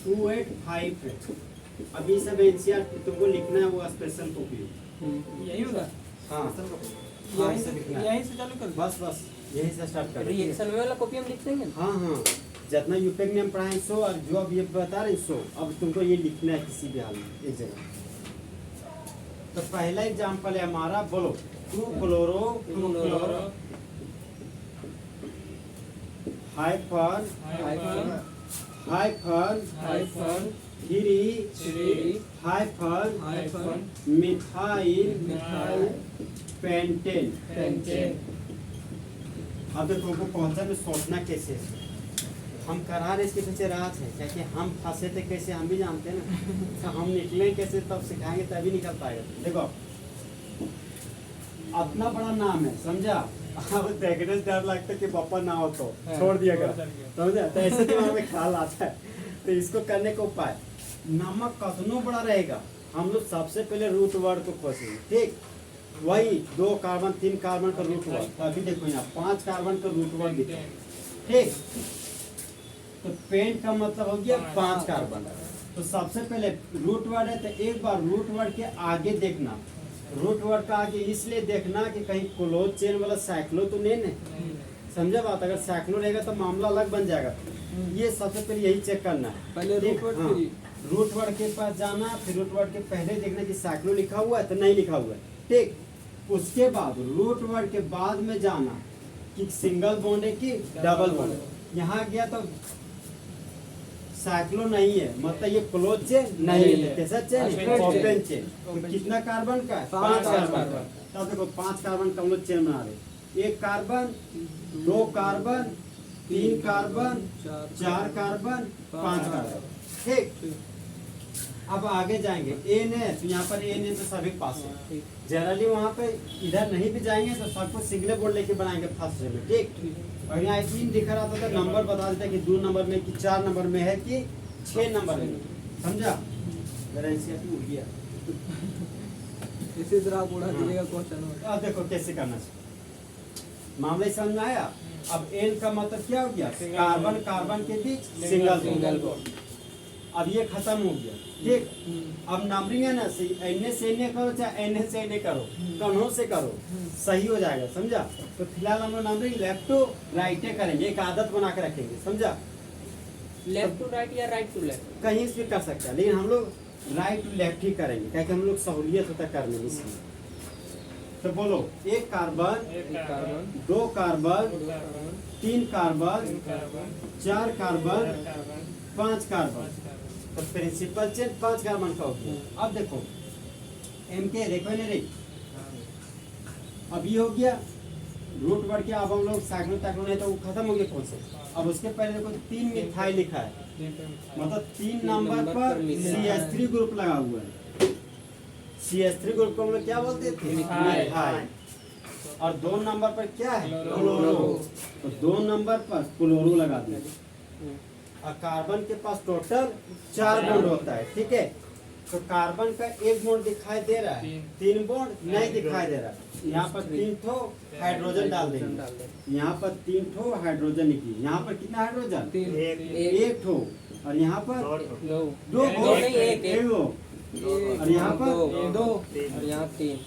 285 है। अभी सब एनसीईआरटी तुमको लिखना है, वो स्पेशल कॉपी। यही होगा। हाँ हाँ, इसे लिखना है। यहीं से चालू कर। बस बस यही से स्टार्ट कर। रिएक्शन में वाला कॉपी हम लिख देंगे ना? हाँ हाँ, जितना यूपेक ने हम पढ़ाए सो, और जो अब ये बता रहे सो, अब तुमको ये लिखना है किसी भी हाल में एक जगह। तो पहला एग्जाम्पल है हमारा, बोलो 2 chloro hyphen hyphen hyphen 3 hyphen methyl pentane. अब देखो तुमको क्वेश्चन में सोचना कैसे है, हम करा रहे इसके पीछे राज है, क्या कि हम फंसे थे कैसे हम भी जानते हैं ना, तो हम निकले कैसे तब सिखाएंगे तभी निकल पाएगा। देखो अपना बड़ा नाम है, समझा? अब देखने से डर लगता है कि पापा ना हो तो छोड़ दिया कर, समझा? तो ऐसे दिमाग में ख्याल आता है। तो इसको करने का उपाय, नमक कतनो बड़ा रहेगा, हम लोग सबसे पहले रूट वर्ड को खोजेंगे, ठीक? वही 2 कार्बन 3 कार्बन का रूट वर्ड, अभी देखो यहाँ 5 कार्बन का रूट वर्ड दिखा, ठीक? तो पेंट का मतलब हो गया 5 कार्बन। तो सबसे पहले रूट वर्ड है, तो एक बार रूट वर्ड के आगे देखना, रूट वर्ड का आगे इसलिए देखना कि कहीं क्लोज चेन वाला साइक्लो तो नहीं है, समझा बात? अगर साइक्लो रहेगा तो मामला अलग बन जाएगा। ये सबसे पहले यही चेक करना है, पहले ठीक? रूट वर्ड हाँ, फिर रूट वर्ड के पास जाना, फिर रूट वर्ड के पहले देखना कि साइक्लो लिखा हुआ है तो नहीं लिखा हुआ है, ठीक? उसके बाद रूट वर्ड के बाद में जाना कि सिंगल बॉन्ड है कि डबल बॉन्ड। यहाँ गया तो साइक्लो नहीं है, मतलब ये क्लोज चेन नहीं है, कैसा चेन है? Open chain. तो कितना कार्बन का है? 5 कार्बन का। तब देखो 5 कार्बन का हम लोग चेन बना रहे, एक कार्बन, दो कार्बन, तीन कार्बन, चार कार्बन, पांच कार्बन। ठीक, अब आगे जाएंगे एन है तो यहाँ पर एन है तो सभी पास है। जनरली वहाँ पे इधर नहीं भी जाएंगे तो सबको सिंगल बोर्ड लेके बनाएंगे फर्स्ट में। ठीक, और यहाँ तीन दिख रहा था तो नंबर बता देता कि 2 नंबर में कि 4 नंबर में है कि 6 नंबर में। समझा? मेरा एनसीईआरटी उड़ गया। इसी तरह आप उड़ा दीजिएगा क्वेश्चन में। अब देखो कैसे करना चाहिए, मामला ही समझ में आया। अब एन का मतलब क्या हो गया, कार्बन कार्बन के बीच सिंगल बॉन्ड। अब ये खत्म हो गया। ठीक, अब नंबरिंग है ना, एन से एन करो चाहे एन से एन करो, कन्हों से करो, सही हो जाएगा। समझा? तो फिलहाल हम लोग नंबरिंग लेफ्ट टू राइट करेंगे, एक आदत बना के रखेंगे। समझा? लेफ्ट टू राइट या राइट टू लेफ्ट? कहीं से भी कर सकते हैं, लेकिन हम लोग राइट टू लेफ्ट ही करेंगे क्योंकि हम लोग सहूलियत होता करने में, इसलिए। तो बोलो, एक कार्बन, एक कार्बन, दो कार्बन, दो कार्बन, तीन कार्बन, तीन कार्बन, चार कार्बन, चार कार्बन, पांच कार्बन। पांच कार्बन। तो प्रिंसिपल चेन 5 कार्बन का होता है। अब देखो एम के देखो नहीं रे, अब ये हो गया रूट बढ़ के। अब हम लोग साइक्लो ताइक्लो नहीं तो वो खत्म हो गया कौन से। अब उसके पहले देखो 3 मिथाइल लिखा है, मतलब 3 नंबर पर CH3 ग्रुप लगा हुआ है। CH3 ग्रुप को हम लोग क्या बोलते थे, मिथाइल। और 2 नंबर पर क्या है, क्लोरो। तो 2 नंबर पर क्लोरो लगा दिया। और कार्बन के पास टोटल 4 बॉन्ड होता है। ठीक है, तो कार्बन का एक बॉन्ड दिखाई दे रहा है, 3 बॉन्ड नहीं दिखाई दे रहा। यहाँ पर 3 ठो हाइड्रोजन डाल देंगे, यहाँ पर 3 ठो हाइड्रोजन निकली। यहाँ पर कितना हाइड्रोजन, एक ठो। और यहाँ पर दो दो दो नहीं, एक गो। और यहाँ पर दो और यहाँ 3।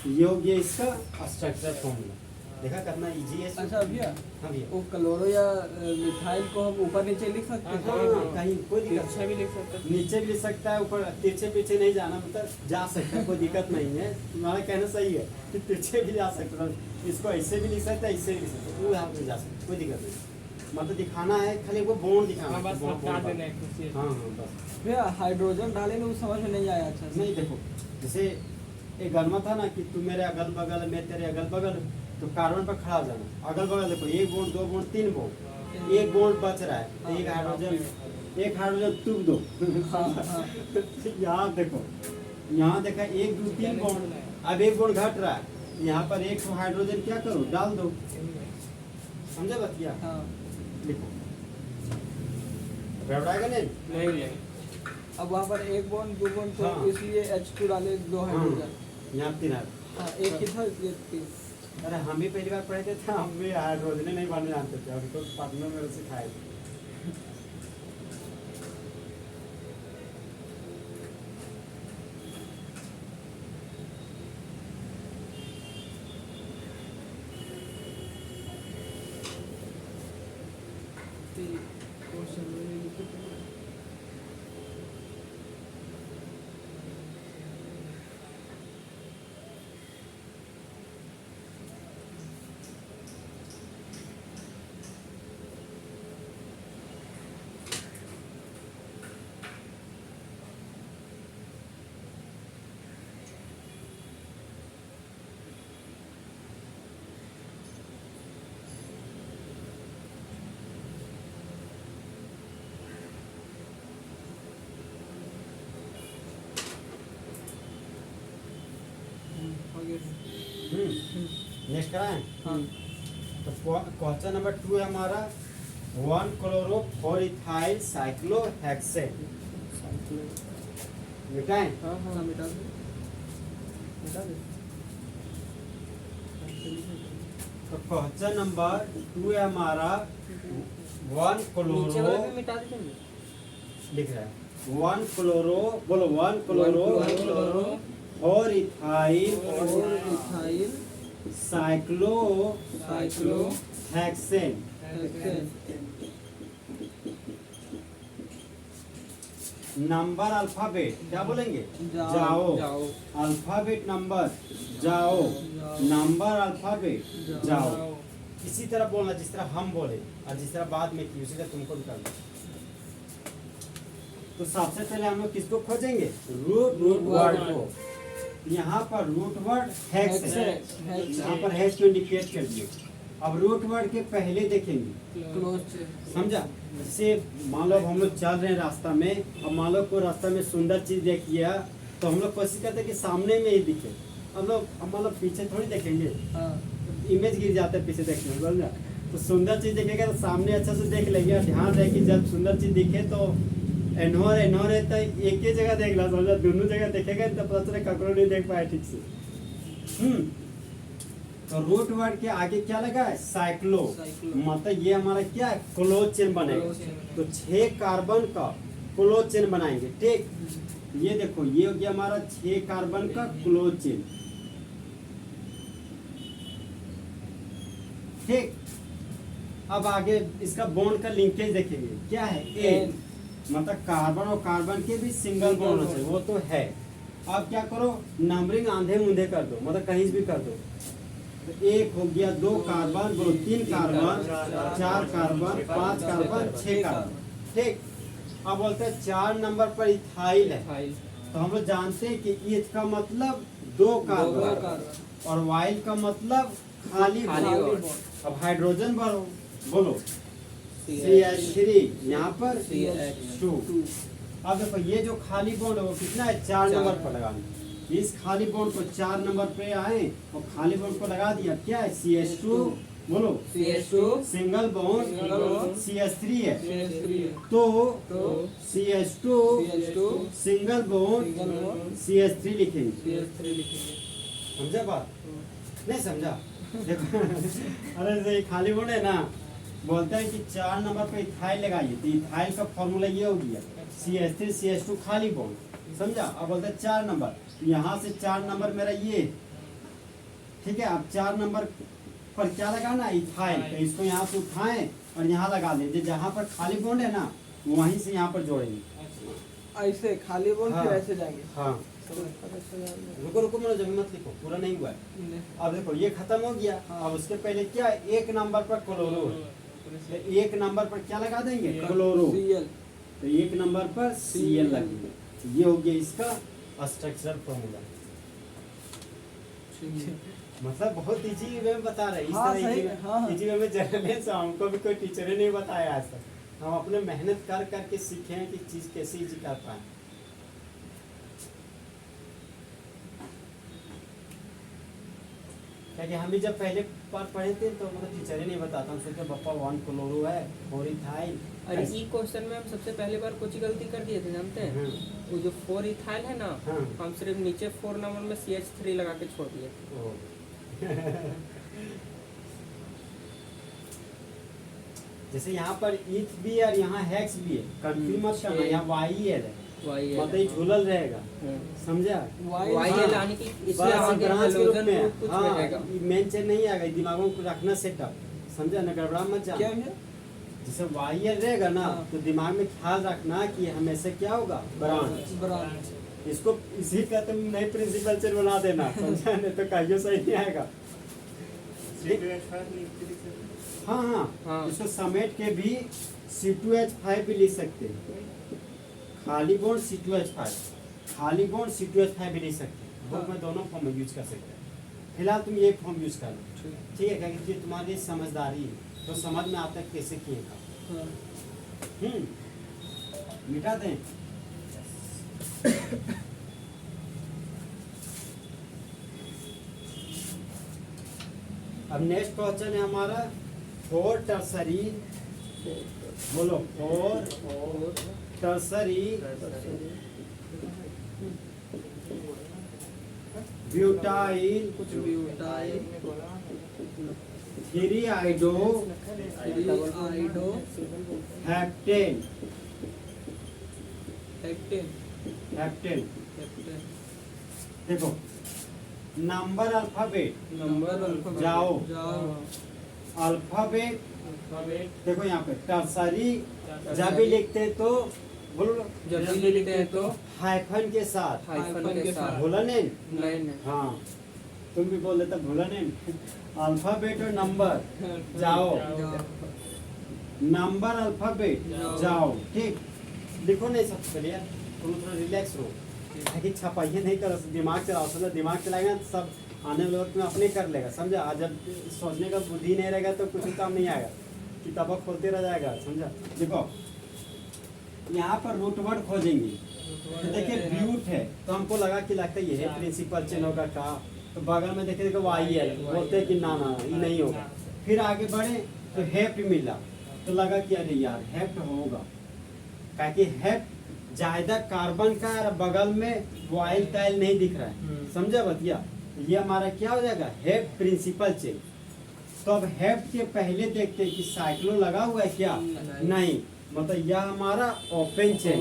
ये हो गया इसका स्ट्रक्चर फॉर्मूला। देखा कितना इजी है। अच्छा भैया, हाँ भैया, वो क्लोरो या मिथाइल को हम ऊपर नीचे लिख सकते हैं? हाँ, कहीं कोई दिक्कत अच्छा भी लिख सकते हैं। नीचे भी लिख सकता है, ऊपर तिरछे पीछे नहीं जाना, मतलब जा सकता है, कोई दिक्कत नहीं है। तुम्हारा कहना सही है कि तिरछे भी जा सकता है, इसको ऐसे भी लिख सकता है, इससे भी लिख सकता है, वो यहाँ पे जा सकता है, कोई दिक्कत नहीं। मतलब दिखाना है खाली वो बॉन्ड दिखाना हाँ, है, बस बॉन्ड हटा बॉन्ड देना है कुछ ये। हाँ हाँ बस। भैया हाइड्रोजन डाले ना, वो समझ में नहीं आया अच्छा से। नहीं देखो, जैसे एक गरमा था ना कि तू मेरे अगल बगल, मैं तेरे अगल बगल, तो कार्बन पर खड़ा हो जाना। अगल बगल देखो, 1 बॉन्ड, 2 बॉन्ड, 3 बॉन्ड, 1 बॉन्ड बच रहा है, तो एक हाइड्रोजन टूक दो। यहाँ देखो, यहाँ देखा 1 2 3 बॉन्ड, अब 1 बॉन्ड घट रहा है, यहाँ पर 1 हाइड्रोजन क्या करो, डाल दो। समझे बतिया? हाँ। लिखो, गड़बड़ाएगा नहीं। नहीं नहीं, अब वहाँ पर 1 बॉन्ड 2 बॉन्ड, तो हाँ। इसलिए H2 डाले, 2 हाइड्रोजन। यहाँ 3 है। हाँ, एक ही था, ये 3। अरे हम भी पहली बार पढ़े थे, हम भी हाइड्रोजन नहीं बनने जानते थे, अभी तो पढ़ने में सिखाए। नेक्स्ट कराएं। हाँ। तो क्वेश्चन नंबर 2 है हमारा 1 क्लोरो 4 इथाइल साइक्लोहेक्सेन। मिटाएं। हाँ हाँ, मिटा दे, मिटा दे। तो क्वेश्चन नंबर 2 है हमारा 1 नीचे वाला भी क्लोरो, मिटा देंगे। लिख रहा है 1 क्लोरो, बोलो 1 क्लोरो 4 इथाइल और इथाइल साइक्लोहेक्सेन। नंबर अल्फाबेट क्या बोलेंगे, जाओ। अल्फाबेट नंबर जाओ, नंबर अल्फाबेट जाओ। इसी तरह बोलना जिस तरह हम बोले और जिस तरह बाद में की उसी तरह तुमको भी करना। तो सबसे पहले हम लोग किसको खोजेंगे, रूट वर्ड को। यहाँ पर रूट वर्ड हैक्स है, हैक्स। यहाँ पर हैश को इंडिकेट कर दिए। अब रूट वर्ड के पहले देखेंगे, क्लोज समझा। जैसे मान लो हम लोग चल रहे हैं रास्ता में, अब मान लो कोई रास्ता में सुंदर चीज देख लिया तो हम लोग कोशिश करते हैं कि सामने में ही दिखे। हम लोग मान लो पीछे थोड़ी देखेंगे, हाँ इमेज गिर जाता है पीछे देखने में, समझा। तो सुंदर चीज देखेगा तो सामने अच्छा से देख लेंगे। ध्यान रहे कि जब सुंदर चीज दिखे तो एनोर है तो एक ही जगह देख ला, समझा। दोनों जगह देखेगा तो पता चले ककड़ो नहीं देख पाए ठीक से। तो रूट वर्ड के आगे क्या लगा है? साइक्लो। साइक्लो। मतलब ये हमारा क्या है? क्लोज चेन बनेगा। क्लोज चेन बनेगा। तो 6 कार्बन का क्लोज चेन बनाएंगे, ठीक। ये देखो ये हो गया हमारा 6 कार्बन का क्लोज चेन, ठीक। अब आगे इसका बॉन्ड का लिंकेज देखेंगे, क्या है? एन। मतलब कार्बन और कार्बन के भी सिंगल बॉन्ड होना चाहिए, वो तो है। अब क्या करो, नंबरिंग आंधे मुंधे कर दो, मतलब कहीं भी कर दो। तो 1 हो गया, 2 carbon, 3 carbon, 4 carbon, 5 carbon, 6 carbon, ठीक। अब बोलते हैं 4 नंबर पर इथाइल है। फाइल तो हम लोग जानते हैं कि ईथ का मतलब 2 कार्बन और वाइल का मतलब खाली खाली बॉन्ड। बॉन्ड। अब हाइड्रोजन भरो, बोलो CH3, यहाँ पर CH2। अब देखो ये जो खाली बॉन्ड है वो कितना है? 4 नंबर पर लगाना। इस खाली बॉन्ड को 4 नंबर पे आए और खाली बॉन्ड को लगा दिया, क्या है? CH2, बोलो CH2 single bond, single bond, CH3 है। CH3 है। तो तो CH2 CH2 single bond single bond CH3 लिखेंगे। CH3 लिखेंगे। समझा बात? नहीं समझा? देखो अरे ये खाली बॉन्ड है ना, बोलते हैं कि 4 नंबर पे इथाइल लगाइए, तो इथाइल का फॉर्मूला ये हो गया CH3 CH2 खाली बॉन्ड, समझा। अब बोलते हैं 4 नंबर, तो यहाँ से 4 नंबर मेरा ये, ठीक है। अब 4 नंबर पर क्या लगाना? इथाइल। तो इसको यहाँ से उठाएं और यहाँ लगा दें, जहाँ पर खाली बॉन्ड है ना वहीं से यहाँ पर जोड़ेंगे। ऐसे खाली बॉन्ड फिर हाँ। ऐसे जाएंगे। हाँ रुको रुको, मेरा जब मत लिखो, पूरा नहीं हुआ है। अब देखो ये खत्म हो गया। अब उसके पहले क्या है? 1 नंबर पर क्लोरो है, तो 1 नंबर पर क्या लगा देंगे? क्लोरो। Cl। तो 1 नंबर पर Cl लगेगा। ये हो गया इसका स्ट्रक्चरल फॉर्मूला। मतलब बहुत इजी वे में बता रहे हैं। इस हाँ, तरह सही, इजी हाँ। इजी वे में जनरली से हमको भी कोई टीचर ने नहीं बताया आज तक। हम अपने मेहनत कर करके सीखे हैं कि चीज कैसे इजी कर पाए। क्योंकि हम भी जब पहले बार पढ़े थे तो मतलब टीचर ही नहीं बताता, हम सोचे पप्पा 1 क्लोरो है, 4 इथाइल। अरे ई क्वेश्चन में हम सबसे पहले बार कुछ गलती कर दिए थे, जानते हैं? वो जो 4 इथाइल है ना, हाँ। हम सिर्फ नीचे 4 नंबर में CH3 लगा के छोड़ दिए। जैसे यहाँ पर ईथ भी है और यहाँ हेक्स भी है, कंफ्यूज मत करना। यहाँ YEL है, मतलब ये झूलल रहेगा, समझा। YL यानी कि बस इसमें आगे ब्रांच के रूप हेलोजन में ग्रुप कुछ हाँ, रहेगा। मेन चेन नहीं आएगा, दिमागों को रखना सेटअप, समझा ना, गड़बड़ा मत क्या जाना। है? जैसे YEL रहेगा ना हाँ। तो दिमाग में ख्याल रखना कि हमेशा क्या होगा? ब्रांच। ब्रांच। इसको इसी का तुम नई प्रिंसिपल चेन बना देना, समझा, नहीं तो कहियो सही नहीं आएगा। हाँ हाँ, हाँ। इसको समेट के भी C2H5 भी लिख सकते हैं। खाली बॉन्ड C2H5, खाली बॉन्ड C2H5 भी लिख सकते हैं। बुक में दोनों फॉर्म यूज कर सकते हैं। फिलहाल तुम ये फॉर्म यूज कर लो, ठीक है, क्योंकि ये तुम्हारी समझदारी है तो समझ में आता है कैसे किए का। हाँ। मिटा दें। अब नेक्स्ट क्वेश्चन है हमारा 4 टर्सरी, बोलो 4 टर्सरी ब्यूटाइल कुछ भी उठाए 3 आइडो आइडो हेप्टेन, हेक्टेन हेप्टेन। देखो नंबर अल्फाबेट, नंबर अल्फाबेट जाओ। जाओ अल्फाबेट देखो यहाँ पे टर्सरी जब भी लिखते हैं तो बोलो, जब भी लिखते हैं तो हाइफन के साथ, हाइफन के साथ। भूला नहीं। नहीं हाँ तुम भी बोल देता, भूला नहीं। अल्फाबेट और नंबर जाओ, नंबर अल्फाबेट जाओ। जाओ, ठीक। लिखो नहीं सबसे पहले यार, तुम थोड़ा रिलैक्स रहो। है कि छपाइए नहीं कर, दिमाग चलाओ, समझा, दिमाग चलाएगा तो सब आने वाले वक्त में अपने कर लेगा, समझा। आज जब सोचने का बुद्धि नहीं रहेगा तो कुछ काम नहीं आएगा, किताबें खोलते रह जाएगा, समझा। देखो यहाँ पर रूट वर्ड खोजेंगे तो देखिए ब्यूट है, तो हमको लगा कि लगता है ये है प्रिंसिपल चेन होगा का, तो बगल में देखे देखो वाई है, बोलते हैं कि ना ना ये नहीं होगा। फिर आगे बढ़े तो हेप्ट मिला, तो लगा कि अरे यार हेप्ट होगा, क्योंकि हेप्ट ज्यादा कार्बन का और बगल में वाइल टाइल नहीं दिख रहा है, समझा बतिया। ये हमारा क्या हो जाएगा, हेप्ट प्रिंसिपल चेन। तो अब हेप्ट के पहले देखते हैं कि साइक्लो लगा हुआ है क्या, नहीं, मतलब यह हमारा ओपन चेन,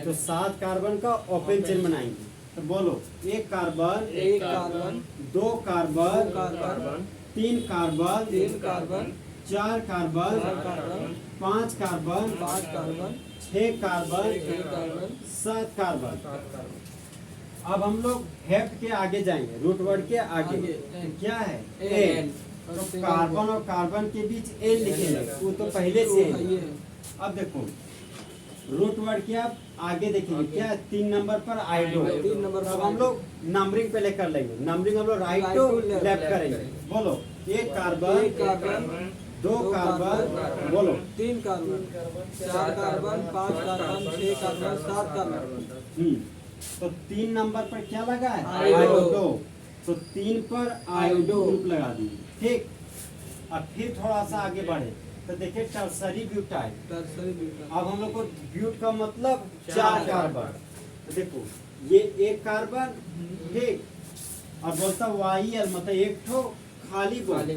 तो 7 कार्बन का ओपन चेन बनाएंगे। तो बोलो 1 carbon, 1 carbon, 2 carbon, 2 carbon, 3 carbon, 3 carbon, 4 carbon, 4 carbon, 5 carbon, 5 carbon, 6 carbon, 6 carbon, 7 carbon. 7 carbon. अब हम लोग हेप्ट के आगे जाएंगे, रूट वर्ड के आगे, आगे, तो क्या है एन। एन, तो कार्बन और कार्बन के बीच एन लिखेंगे, वो तो पहले से तो है। ये अब देखो रूट वर्ड के आप आगे देखेंगे क्या है, 3 नंबर पर आइडो, 3 नंबर पर अब हम लोग नंबरिंग पहले कर लेंगे, नंबरिंग हम लोग राइट टू लेफ्ट करेंगे। बोलो 1 कार्बन, 1 कार्बन, 2 कार्बन, बोलो 3 carbon, 4 carbon, 5 carbon, 6 carbon, 7 carbon. तो 3 नंबर पर क्या लगा है, आयोडो। आयोडो, तो 3 पर आयोडो ग्रुप लगा दिए, ठीक। अब फिर थोड़ा सा आगे बढ़े तो देखिए टर्सरी ब्यूटाइल, टर्सरी ब्यूटाइल। अब हम लोग को ब्यूट का मतलब 4 कार्बन, तो देखो ये 1 कार्बन, ठीक, और बोलता वाइल मतलब एक ठो खाली बॉन्ड,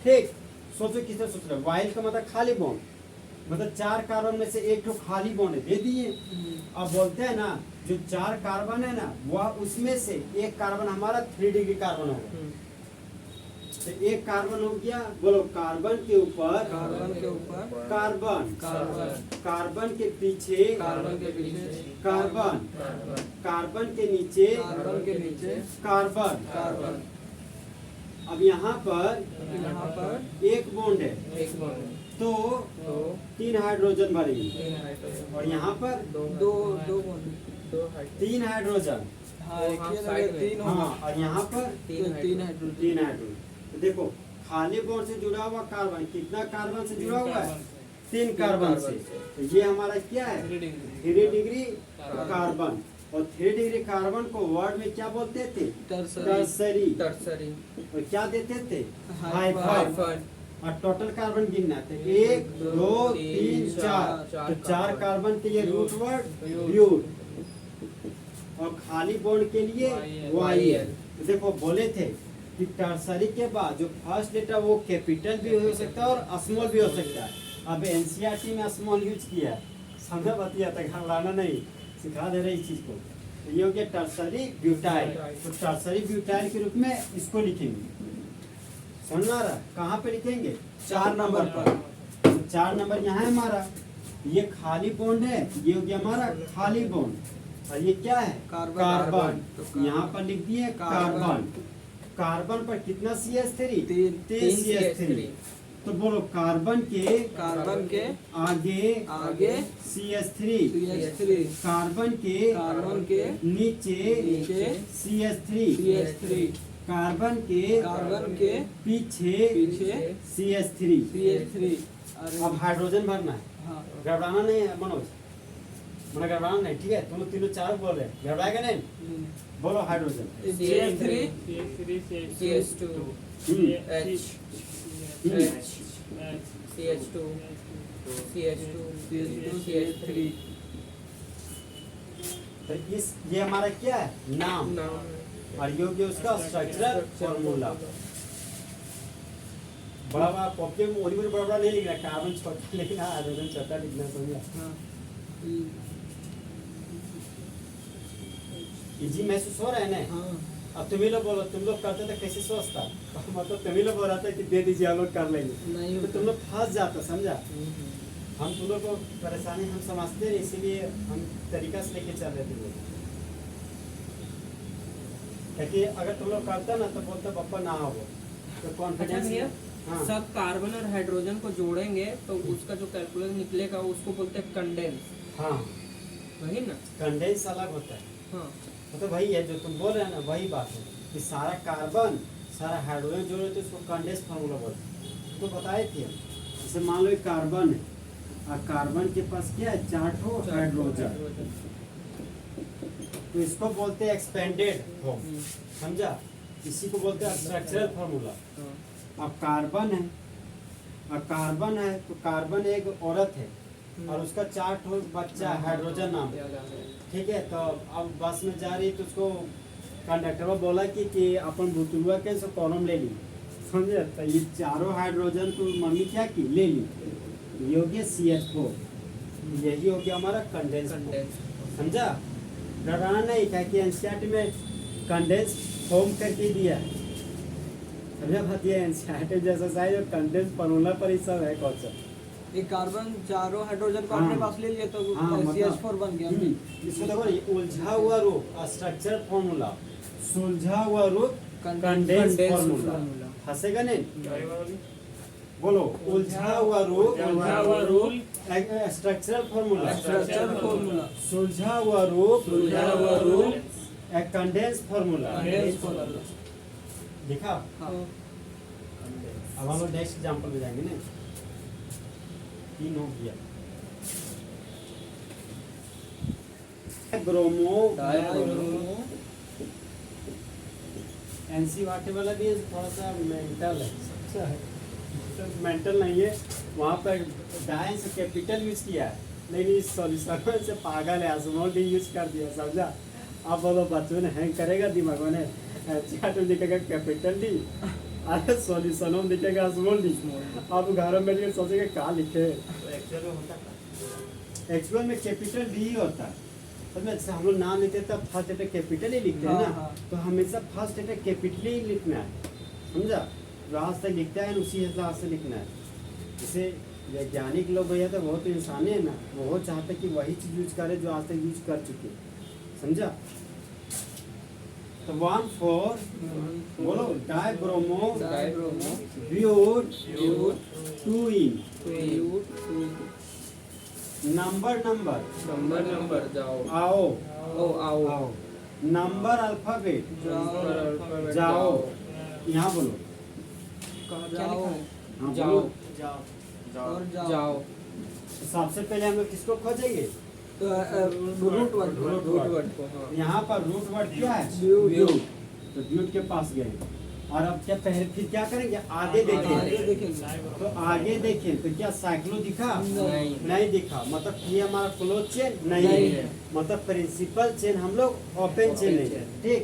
ठीक। सोचो किस तरह सोच रहे, वाइल का मतलब खाली बॉन्ड, मतलब 4 कार्बन में से एक ठो खाली बॉन्ड दे दिए। अब बोलते हैं ना जो 4 कार्बन है ना, वह उसमें से 1 कार्बन हमारा 3 डिग्री कार्बन होगा, तो 1 कार्बन हो गया। बोलो कार्बन के ऊपर, कार्बन के ऊपर कार्बन, कार्बन, कार्बन के पीछे कार्बन के पीछे कार्बन, कार्बन के नीचे कार्बन के नीचे कार्बन। कार्बन। अब यहाँ पर यहाँ पर 1 बॉन्ड है, एक बॉन्ड, तो तो 3 हाइड्रोजन भरेंगे, 3 हाइड्रोजन, और यहाँ पर दो बॉन्ड, 3 हाइड्रोजन, हाँ एक ही जगह 3 हाँ, होगा, और यहाँ पर तो 3 हाइड्रोजन। 3 हाइड्रोजन। तो देखो खाली बॉन्ड से जुड़ा हुआ कार्बन कितना कार्बन से जुड़ा हुआ है, 3 कार्बन से, तो ये हमारा क्या है 3 डिग्री कार्बन। और 3 डिग्री कार्बन को वर्ड में क्या बोलते थे, टर्सरी, टर्सरी और क्या देते थे हाइफन। हाइफन। और टोटल कार्बन गिनना थे 1 2 3 4, तो 4 कार्बन के लिए रूट वर्ड ब्यूट, और खाली बॉन्ड के लिए वाई। तो देखो बोले थे कि टर्सरी के बाद जो फर्स्ट लेटर वो कैपिटल भी हो सकता है और स्मॉल भी हो सकता है। अब एनसीईआरटी में स्मॉल यूज किया है, समझा बतिया था, घबराना नहीं, सिखा दे रहे इस चीज को। तो ये हो गया टर्सरी ब्यूटाइल, तो टर्सरी ब्यूटाइल के रूप में इसको लिखेंगे, समझ में आ रहा है? कहाँ पे लिखेंगे, 4 नंबर पर। तो 4 नंबर यहाँ है हमारा, ये खाली बॉन्ड है, ये हो गया हमारा खाली बॉन्ड, और ये क्या है कार्बन। कार्बन, तो यहाँ पर लिख दिए कार्बन। कार्बन पर कितना CH3, 3 CH3। तो बोलो कार्बन के आगे CH3, कार्बन के नीचे CH3, कार्बन के पीछे CH3। अब हाइड्रोजन भरना है, हाँ, घबराना नहीं है मनोज, मना घबराना नहीं, ठीक है। तुम लोग तीनों 4 बोल रहे हैं, घबराएगा नहीं, बोलो hydrogen. CH3, CH2 H CH2 CH3 तो इस ये हमारा क्या है नाम, और ये हो गया उसका स्ट्रक्चरल फॉर्मूला। बड़ा बड़ा कॉपी में ओरिजिनल बड़ा बड़ा नहीं लिखना, कार्बन छोटा लिखना, हाइड्रोजन छोटा लिखना, समझा। हाँ, इजी महसूस हो रहा है ना? हाँ, अब तुम ही लोग बोलो, तुम लोग करते तो कैसे सोचता, मतलब तुम ही लोग बोल रहा था कि दे दीजिए हम लोग कर लेंगे, नहीं तो तुम लोग फंस जाता, समझा। हम तुम लोग को परेशानी हम समझते हैं, इसीलिए हम तरीका से लेके चल रहे थे लोग। क्योंकि अगर तुम लोग करता ना तो बोलता पापा ना हो, तो अच्छा कॉन्फिडेंस। भैया, हाँ सब कार्बन और हाइड्रोजन को जोड़ेंगे तो उसका जो कैलकुलस निकलेगा उसको बोलते हैं कंडेंस, हाँ, वही ना? कंडेंस अलग होता है, हाँ तो वही है जो तुम बोल रहे हैं ना, वही बात है कि सारा कार्बन सारा हाइड्रोजन जोड़े तो उसको कंडेंस फार्मूला बोलते हैं। तो बताए थे जैसे मान लो एक कार्बन है और कार्बन के पास क्या है, 4 ठो हाइड्रोजन, तो इसको बोलते हैं एक्सपेंडेड फॉर्म, समझा। इसी को बोलते हैं स्ट्रक्चरल फार्मूला। हाँ अब कार्बन है और कार्बन है तो कार्बन एक औरत है और उसका 4 ठो बच्चा है, हाइड्रोजन नाम है, याद आ गया। ठीक है। तो अब बस में जा रही तो उसको कंडक्टर बोला कि अपन बुतुआ के सो कॉलम ले ली, समझे। तो ये चारों हाइड्रोजन तो मम्मी क्या की ले ली, ये हो गया CH4, यही हो गया हमारा कंडेंस, समझा। डराना नहीं क्या कि एनसीईआरटी में कंडेंस फॉर्म करके दिया है, समझा बात। ये एनसीईआरटी जैसा साइज और कंडेंस फार्मूला पर ही सब है कॉन्सेप्ट। ये कार्बन चारों हाइड्रोजन को हाँ। अपने पास ले लिए तो हाँ, मतलब- CH4 बन गया। इसको देखो ये उलझा हुआ रूप स्ट्रक्चर फॉर्मूला, सुलझा हुआ रूप कंडेंस फॉर्मूला, फंसेगा नहीं। बोलो उलझा हुआ रूप स्ट्रक्चरल फॉर्मूला, स्ट्रक्चर फॉर्मूला सुलझा हुआ रूप रूप कंडेंस फॉर्मूला। Condense formula. देखा। हाँ अब हम लोग नेक्स्ट एग्जांपल में जाएंगे ना। 3 हो गया ब्रोमो एनसीईआरटी वाला भी थोड़ा सा मेंटल है, मेंटल नहीं है। वहाँ पर डाई से कैपिटल यूज किया है, लेकिन इस सॉल्यूशन से पागल है, स्मॉल डी यूज कर दिया, समझा। अब बोलो बच्चों ने हैंग करेगा दिमाग में, चैट में दिखेगा कैपिटल डी, अरे सॉल्यूशन में दिखेगा स्मॉल डी। अब घर में बैठ सोचेगा क्या लिखे, एक्चुअल में होता था। एक्चुअल में कैपिटल डी ही होता है। समझ, जैसे हम लोग नाम लिखते हैं तब फर्स्ट लेटर कैपिटल ही लिखते हैं हाँ, ना, हाँ। तो हमेशा फर्स्ट लेटर कैपिटल ही लिखना है, समझा। जो आज तक लिखता है उसी हिसाब से लिखना है। जैसे वैज्ञानिक लोग भैया तो बहुत इंसान है ना, वो चाहते कि वही चीज यूज करे जो आज तक यूज कर चुके, समझा। तो 1 4 बोलो dibromo dibromo but but 2 ene but number number जाओ आओ आओ आओ नंबर अल्फाबेट जाओ जाओ। यहाँ बोलो क्या लिखा है? हाँ, जाओ बोलो। जाओ और जाओ तो सबसे पहले हम लोग किसको खोजेंगे, root word root root word को। हाँ यहाँ पर रूट वर्ड क्या है, ब्यूट। तो ब्यूट के पास गए और अब क्या पहले फिर क्या करेंगे, आगे आगे देखेंगे। देखेंगे। तो आगे देखें तो क्या साइक्लो दिखा, नहीं। नहीं दिखा, मतलब ये हमारा क्लोज चेन नहीं नहीं है, है। मतलब प्रिंसिपल चेन हम लोग ओपन चेन नहीं है, ठीक।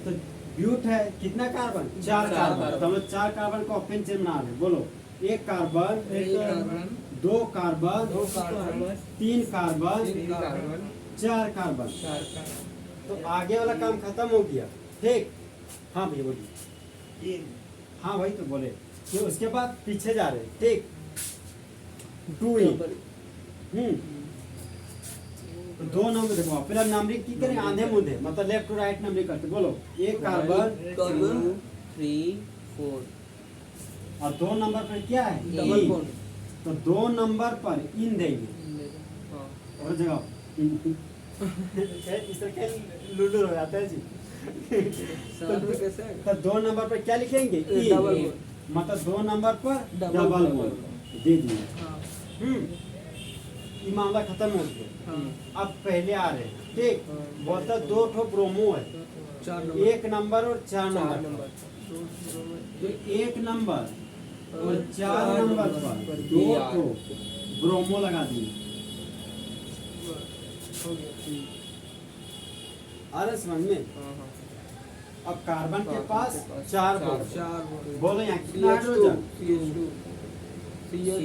तो ब्यूट है कितना कार्बन, 4 कार्बन, तो हम लोग 4 कार्बन को ओपन चेन बना रहे हैं। बोलो 1 कार्बन, एक carbon 2 carbon, 2 carbon 3 carbon, 3 carbon 4 carbon. 4 carbon. तो आगे वाला काम खत्म हो गया, ठीक। हाँ भैया बोलिए। इन हाँ वही तो बोले कि उसके बाद पीछे जा रहे हैं, ठीक। 2 इन तो 2 नंबर देखो, पहला नंबरिंग की करें आधे मुंधे, मतलब लेफ्ट टू राइट नंबरिंग करते। बोलो 1 कार्बन 2 3 4 और 2 नंबर पर क्या है, डबल इन। बॉन्ड। तो 2 नंबर पर इन देंगे हाँ और जगह इस तरह के लूडो हो जाता है जी। शहर में कैसे है? तो 2 नंबर पर क्या लिखेंगे, इन। Double bond. मतलब 2 नंबर पर डबल डबल बॉन्ड। बॉन्ड दे दिए। हाँ ये मामला खत्म हो गया। हाँ। अब पहले आ रहे हैं, ठीक। हाँ। बोलता 2 ठो ब्रोमो है, 4 नंबर 1 नंबर और 4 4 नंबर। नंबर तो 1 नंबर और 4 चार नंबर नंबर पर पर 2 BR ठो ब्रोमो लगा दिए। हो गया। अरे समझ में। हाँ हाँ अब कार्बन के पास के पास 4 चार बॉन्ड। 4 बॉन्ड। बोलो यहाँ कितना हाइड्रोजन, CH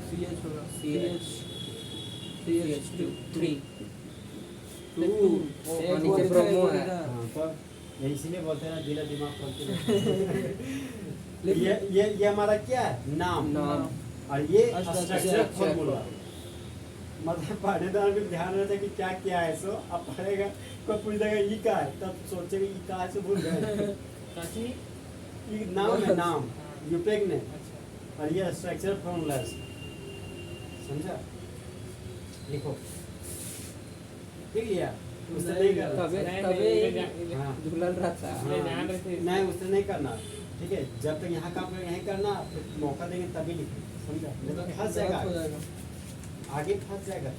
CH होगा CH CH2 3 एक नीचे इधर, ब्रोमो एक है। इधर। हाँ, तो ये इसीलिए बोलते हैं ना दिला दिमाग खोलते रहते लेकिन- हैं। ये हमारा क्या है, नाम। नाम। और ये स्ट्रक्चर स्ट्रक्चर फॉर्मूला। मतलब पढ़नेदार भी ध्यान रहता है कि क्या क्या है, सो अब पढ़ेगा कोई पूछेगा ये क्या है, तब सोचेगा ये क्या है, सो भूल गए। काची ये नाम है, नाम यूपेक ने, अच्छा और ये स्ट्रक्चर फॉर्मूला है, समझा। लिखो ठीक है। उससे नहीं करना। तबे नहीं, तबे नहीं, हाँ। झूलल रहता है। नहीं, ध्यान रखिए। नहीं उससे नहीं करना, ठीक है। जब तक यहाँ काम यहीं करना, फिर मौका देंगे तभी लिखें, समझा? नहीं तो फंस जाएगा, गलत हो जाएगा। आगे फंस जाएगा।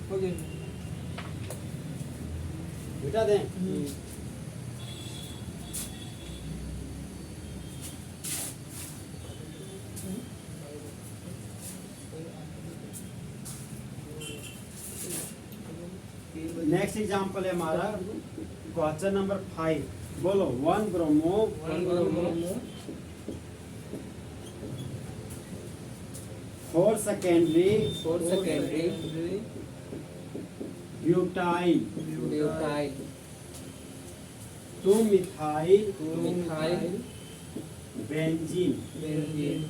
हो गया। मिटा दें। नेक्स्ट एग्जाम्पल है हमारा क्वेश्चन नंबर 5। बोलो 1 bromo 1 bromo 4 secondary 4 secondary butyl butyl 2 methyl methyl benzene. Benzene.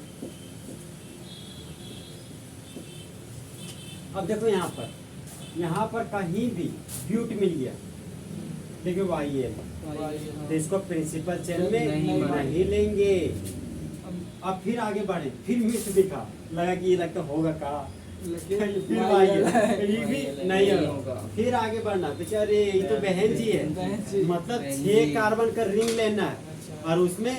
अब देखो यहाँ पर कहीं भी ब्यूट मिल गया, देखो YL, तो इसको प्रिंसिपल चेन में नहीं नहीं लेंगे। अब फिर आगे बढ़े, फिर मिस दिखा, लगा कि ये लगता होगा का, लेकिन फिर YL YL, ये भी नहीं नहीं होगा। होगा। फिर आगे बढ़ना, बेचारे ये तो बहन जी बहन जी। है, मतलब बहन 6 जी। कार्बन का रिंग लेना है और उसमें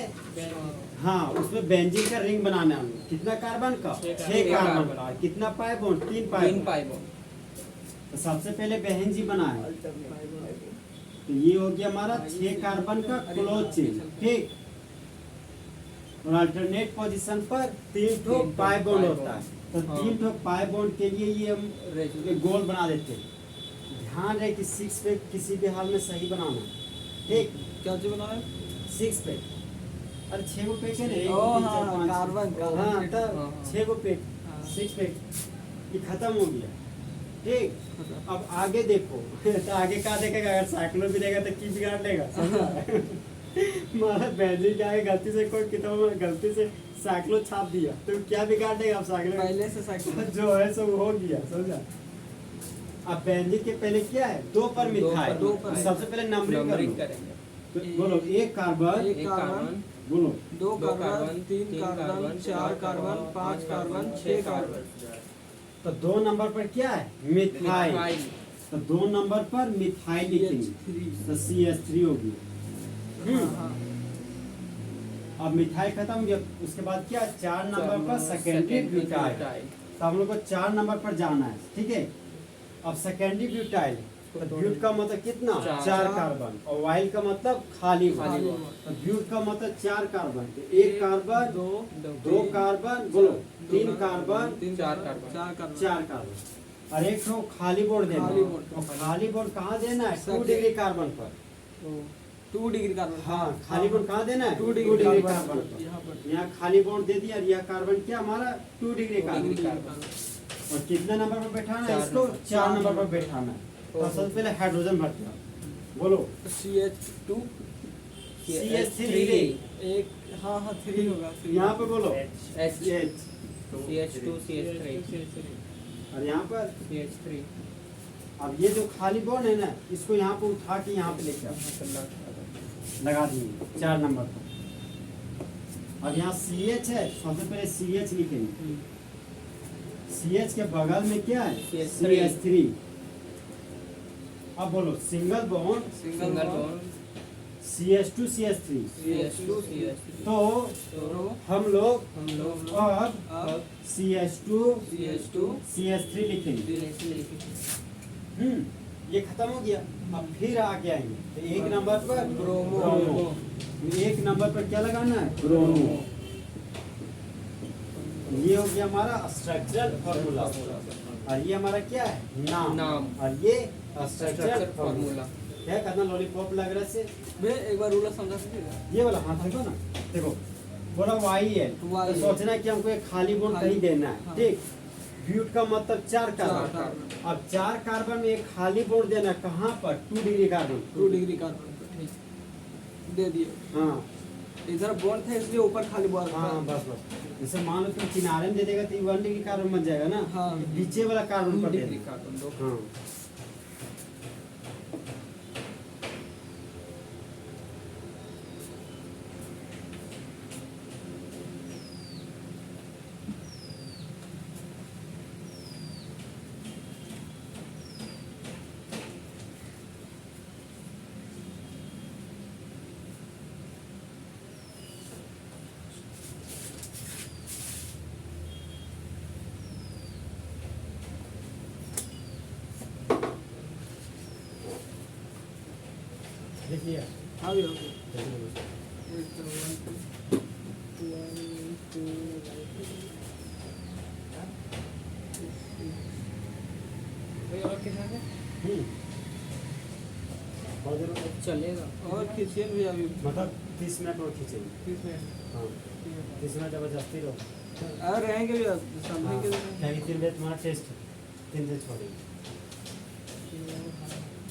हाँ उसमें बेंजीन का रिंग बनाना है। कितना कार्बन का? 6 कार्बन का। कितना पाई बॉन्ड? 3 तीन पाई पाई बॉन्ड। तो सबसे पहले बहन जी बनाए, तो ये हो गया हमारा 6 कार्बन का क्लोज चेन, ठीक। और अल्टरनेट पोजीशन पर 3 ठो पाई बॉन्ड होता है, तो 3 ठो पाई बॉन्ड के लिए ये हम एक गोल बना देते हैं। ध्यान रहे कि 6 पे किसी भी हाल में सही बनाना है, ठीक। क्या चीज बना है? 6 पे, अरे 6 गो पेज है ना, 1 ओ, 2 3 हाँ, 4 5 कार्बन, हाँ कार्बन। तब हाँ, 6 गो पेज, हाँ। 6 पेज ये खत्म हो गया, ठीक। अब आगे देखो तो आगे क्या देखेगा? अगर साइक्लो भी देगा तो की बिगाड़ लेगा, समझा? मारा बेंजीन के आगे गलती से कोई किताब में गलती से साइक्लो छाप दिया तो क्या बिगाड़ देगा? अब साइक्लो पहले से साइकिल जो है सब हो गया, समझा? अब बेंजीन के पहले क्या है? 2 पर मिथाइल, दो पर सबसे पहले नंबरिंग नंबरिंग करो। करेंगे। तो बोलो 1 कार्बन, एक कार्बन, बोलो 2 दो कार्बन, कार्बन, 3 तीन carbon, carbon, 4 carbon, 5 carbon, 6 carbon. तो 2 नंबर पर क्या है? मिथाइल। मिथाइल। तो 2 नंबर पर मिथाइल लिखेंगे, CH3। तो CH3 होगी। हाँ, हाँ। अब मिथाइल खत्म हो गया, उसके बाद क्या? 4 नंबर पर सेकेंडरी ब्यूटाइल। तो हम लोग को 4 नंबर पर जाना है, ठीक है। अब सेकेंडरी ब्यूटाइल, तो ब्यूट का मतलब कितना? चार। 4 कार्बन, और वाइल का मतलब खाली खाली बॉन्ड। बॉन्ड। तो ब्यूट का मतलब 4 कार्बन, तो 1 कार्बन, दो 2 कार्बन, बोलो 3 दो कार्बन, 4 कार्बन। 4 कार्बन। 4 कार्बन, और एक ठो खाली बोर्ड देना खाली है। बोर्ड। और खाली बोर्ड कहाँ देना है? 2 सेकेंड। डिग्री कार्बन पर। 2 डिग्री कार्बन। हाँ, खाली बोर्ड कहाँ देना है? 2 2 डिग्री कार्बन कार्बन पर। यहाँ पर। यहाँ खाली बोर्ड दे दिया, और यह कार्बन क्या हमारा? 2 डिग्री 2 कार्बन। Degree carbon. और कितने नंबर पर बैठाना है? 4 इसको नंबर। 4 नंबर पर बैठाना है। तो ओहो। सबसे पहले हाइड्रोजन भरते हैं, बोलो CH2 CH3। एक, हाँ हाँ 3 होगा 3। यहाँ पे बोलो H H, CH2 CH3 और यहाँ पर CH3। अब ये जो खाली बॉन्ड है ना, इसको यहाँ पे उठा के यहाँ पे लेके आओ, लगा दिए 4 नंबर पर। अब यहाँ CH है, सबसे पहले CH लिखेंगे। CH के बगल में क्या है? CH3। CH3। अब बोलो single bond single bond CH2 CH3। CH2 CH3। तो तो हम लोग हम लोग अब अब CH2 CH2 CH3 लिखेंगे। ये खत्म हो गया। अब फिर आगे आएंगे, तो 1 नंबर पर ब्रोमो। 1 नंबर पर क्या लगाना है? ब्रोमो। ये हो गया हमारा स्ट्रक्चरल फॉर्मूला, और ये हमारा क्या है? नाम। और ये स्ट्रक्चरल फॉर्मूला। क्या कितना लॉलीपॉप लग रहा है से? बे एक बार रूलर समझा सकते ये वाला हाथ देखो ना, देखो बोला वाई है, वाई तो सोचना है कि हमको एक खाली बोर्ड खाली- कहीं देना है, हाँ। ठीक। ब्यूट का मतलब 4 4 कार्बन। कार्बन। अब 4 कार्बन में एक खाली बोर्ड देना है, कहाँ पर? 2 डिग्री कार्बन। 2 डिग्री कार्बन पर, ठीक दे दिए। हाँ इधर बॉन्ड था इसलिए ऊपर खाली बॉन्ड हाँ बस बस। जैसे मान लो तुम किनारे में दे देगा तो 1 डिग्री कार्बन बन जाएगा ना। हाँ। नीचे वाला कार्बन पर दे डिग्री देगा। कार्बन दो। हाँ लिख लिया हाँ भी हो गया। जल्दी बोलो। भाई और कितना है? बहुत देर में चलेगा। और खींचिए भी अभी मतलब 30 मिनट और खींचेंगे 30 मिनट। हाँ 30 मिनट जबरदस्ती रहो और रहेंगे भी समझेंगे भी। क्या 3 बजे तुम्हारा टेस्ट है 3 बजे छोड़ेंगे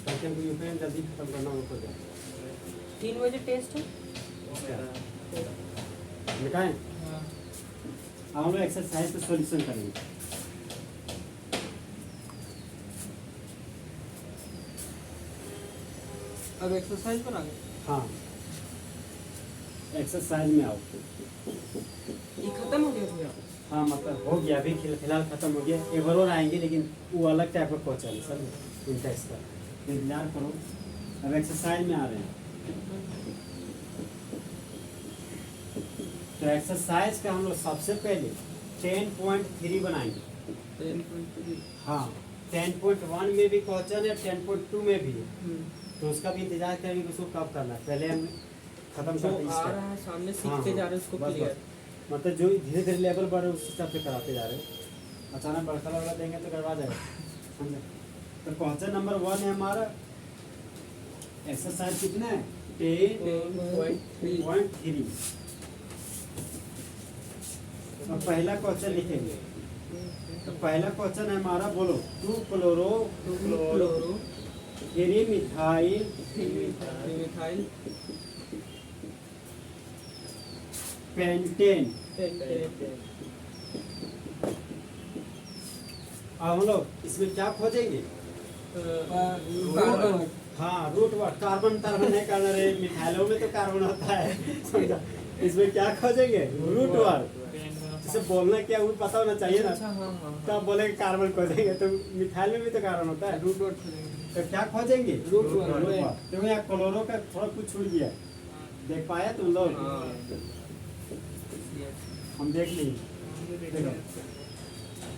ताकि हमको यूपीएन जल्दी खत्म करना हो जाए 3 बजे टेस्ट है। मिटाएं हाँ। अब हम लोग एक्सरसाइज पे सॉल्यूशन करेंगे अब एक्सरसाइज पर आ गए। हाँ एक्सरसाइज में आओ ये खत्म हो गया भैया। हाँ मतलब हो गया अभी फिलहाल खत्म हो गया एक बार और आएंगे लेकिन वो अलग टाइप का क्वेश्चन है सर इंटेक्स का इंतजार करो अब एक्सरसाइज में आ रहे हैं तो एक्सरसाइज का हम लोग सबसे पहले 10.3 बनाएंगे 10.3। हाँ 10.1 में भी क्वेश्चन है 10.2 में भी है तो उसका भी इंतजार करेंगे कि उसको कब करना है पहले हम खत्म जो करते हैं आ इसका। रहा है सामने हाँ, सीखते जा हाँ, रहे हैं उसको बस, क्लियर। बस। मतलब जो धीरे धीरे लेवल बढ़ रहे हैं उस हिसाब से कराते जा रहे हैं अचानक बढ़ता लगा देंगे तो करवा जाएगा समझे तो क्वेश्चन नंबर 1 है हमारा एक्सरसाइज कितना है 10.3 अब पहला क्वेश्चन लिखेंगे तो पहला क्वेश्चन है हमारा बोलो 2 chloro chloro methyl methyl pentane अब हम लोग इसमें क्या खोजेंगे कार्बन। हाँ रूट वर्ड कार्बन कार्बन नहीं करना रे मिथाइलों में तो कार्बन होता है समझा इसमें क्या खोजेंगे रूट वर्ड जिसे बोलना क्या वो पता होना चाहिए ना अच्छा हाँ हाँ तब बोलेंगे कार्बन खोजेंगे तो मिथाइल में भी तो कार्बन होता है रूट वर्ड खोजेंगे। तो क्या खोजेंगे रूट वर्ड। देखो यहाँ क्लोरो का थोड़ा कुछ छूट गया देख पाया तुम लोग हम देख लेंगे देखो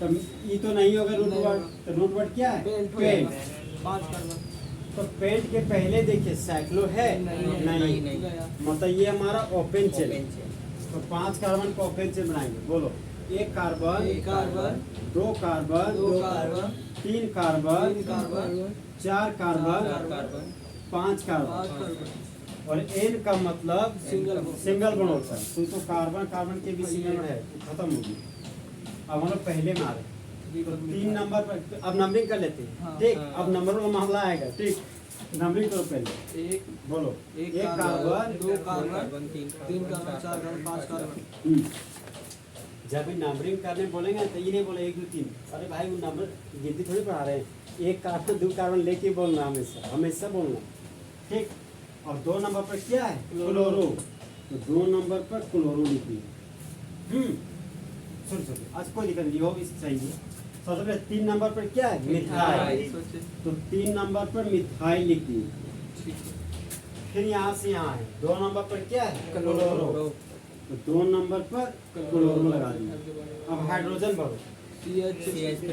तो ये तो नहीं होगा रूट वर्ड तो रूट वर्ड क्या है पेंट हो पेंट जाएगा। 5 कार्बन। तो पेंट के पहले देखिए साइक्लो है नहीं, नहीं। गया। मतलब ये हमारा ओपन चेन ओपन चेन। तो 5 कार्बन को ओपन चेन बनाएंगे बोलो 1 कार्बन एक carbon 2 carbon 2 carbon 3 carbon 3 carbon 4 carbon चार कार्बन 5 5 कार्बन कार्बन। और एन का मतलब सिंगल बॉन्ड। सिंगल बॉन्ड होता है तो कार्बन कार्बन के भी सिंगल बॉन्ड है तो खत्म होगी अब हम लोग पहले में आ रहे हैं तो 3 नंबर पर अब नंबरिंग कर लेते हैं हाँ, ठीक हाँ। अब नंबरों का मामला आएगा ठीक नंबरिंग करो पहले एक बोलो एक 1 carbon 2 carbon carbon 3 carbon 4 carbon 5 carbon. जब भी नंबरिंग करने बोलेंगे तो ये नहीं बोले 1 2 3 अरे भाई वो नंबर गिनती थोड़ी पढ़ा रहे हैं 1 कार्बन 2 कार्बन लेके बोलना हमेशा हमेशा बोलना ठीक और 2 नंबर पर क्या है क्लोरो तो 2 नंबर पर क्लोरो लिखिए सुन आज कोई दिक्कत नहीं हो भी सही है सबसे पहले 3 नंबर पर क्या है मिथाइल सोचिए। तो 3 नंबर पर मिथाइल लिख दिए ठीक है। फिर यहाँ से यहाँ है 2 नंबर पर क्या है क्लोरो तो 2 नंबर पर क्लोरो लगा दिए अब हाइड्रोजन भरो CH3 CH3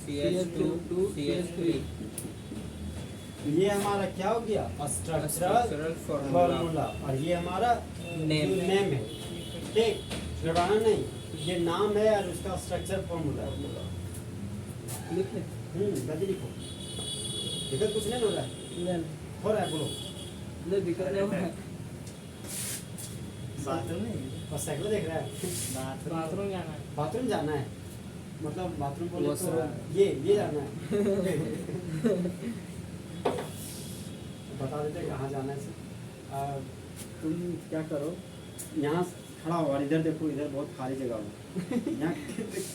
CH2 CH3। ये हमारा क्या हो गया स्ट्रक्चरल फॉर्मूला और ये हमारा नेम नेम है ठीक घबराना नहीं ये नाम है और उसका स्ट्रक्चर फॉर्मूला लिख ले। जल्दी लिखो दिक्कत कुछ नहीं हो रहा है हो रहा है बोलो ले दिक्कत नहीं है। बाथरूम नहीं बस साइकिल देख रहा है बाथरूम जाना है। बाथरूम जाना है मतलब बाथरूम बोले तो वॉशरूम। ये जाना है बता देते कहाँ जाना है तुम क्या करो यहाँ खड़ा हो और इधर देखो इधर बहुत खाली जगह हो यहाँ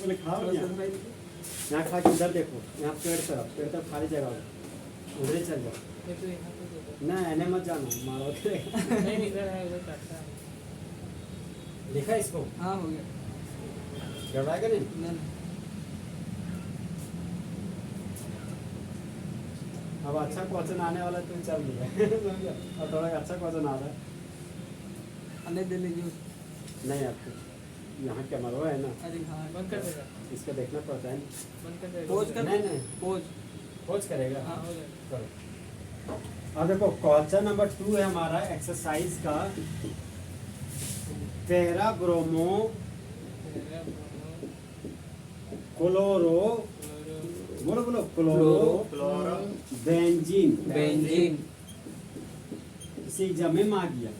बोले खड़ा हो यहाँ खड़ा के इधर देखो यहाँ पेड़ तरफ खाली जगह हो उधर ही चल जाओ ये तो यहाँ पे देखो। ना एने मत जाना मारो नहीं इधर है उधर काटता है। देखा इसको हाँ हो गया। घबराएगा नहीं नहीं। अब अच्छा क्वेश्चन आने वाला तो चल गया और थोड़ा अच्छा क्वेश्चन आ रहा है अने दे लीजिए। नहीं आपको यहाँ कैमरा है ना अरे हाँ बंद कर देगा। इसका देखना पड़ता है बंद कर देगा। पोज कर नहीं, नहीं। पोज खोज करेगा हाँ। हो गया। करो। अब देखो क्वेश्चन नंबर 2 है हमारा एक्सरसाइज का, पैरा ब्रोमो तेरा ब्रोमो, क्लोरो, क्लोरो, बोलो बोलो, क्लोरो क्लोरो बेंजीन। बेंजीन। इसे एग्जाम में आ गया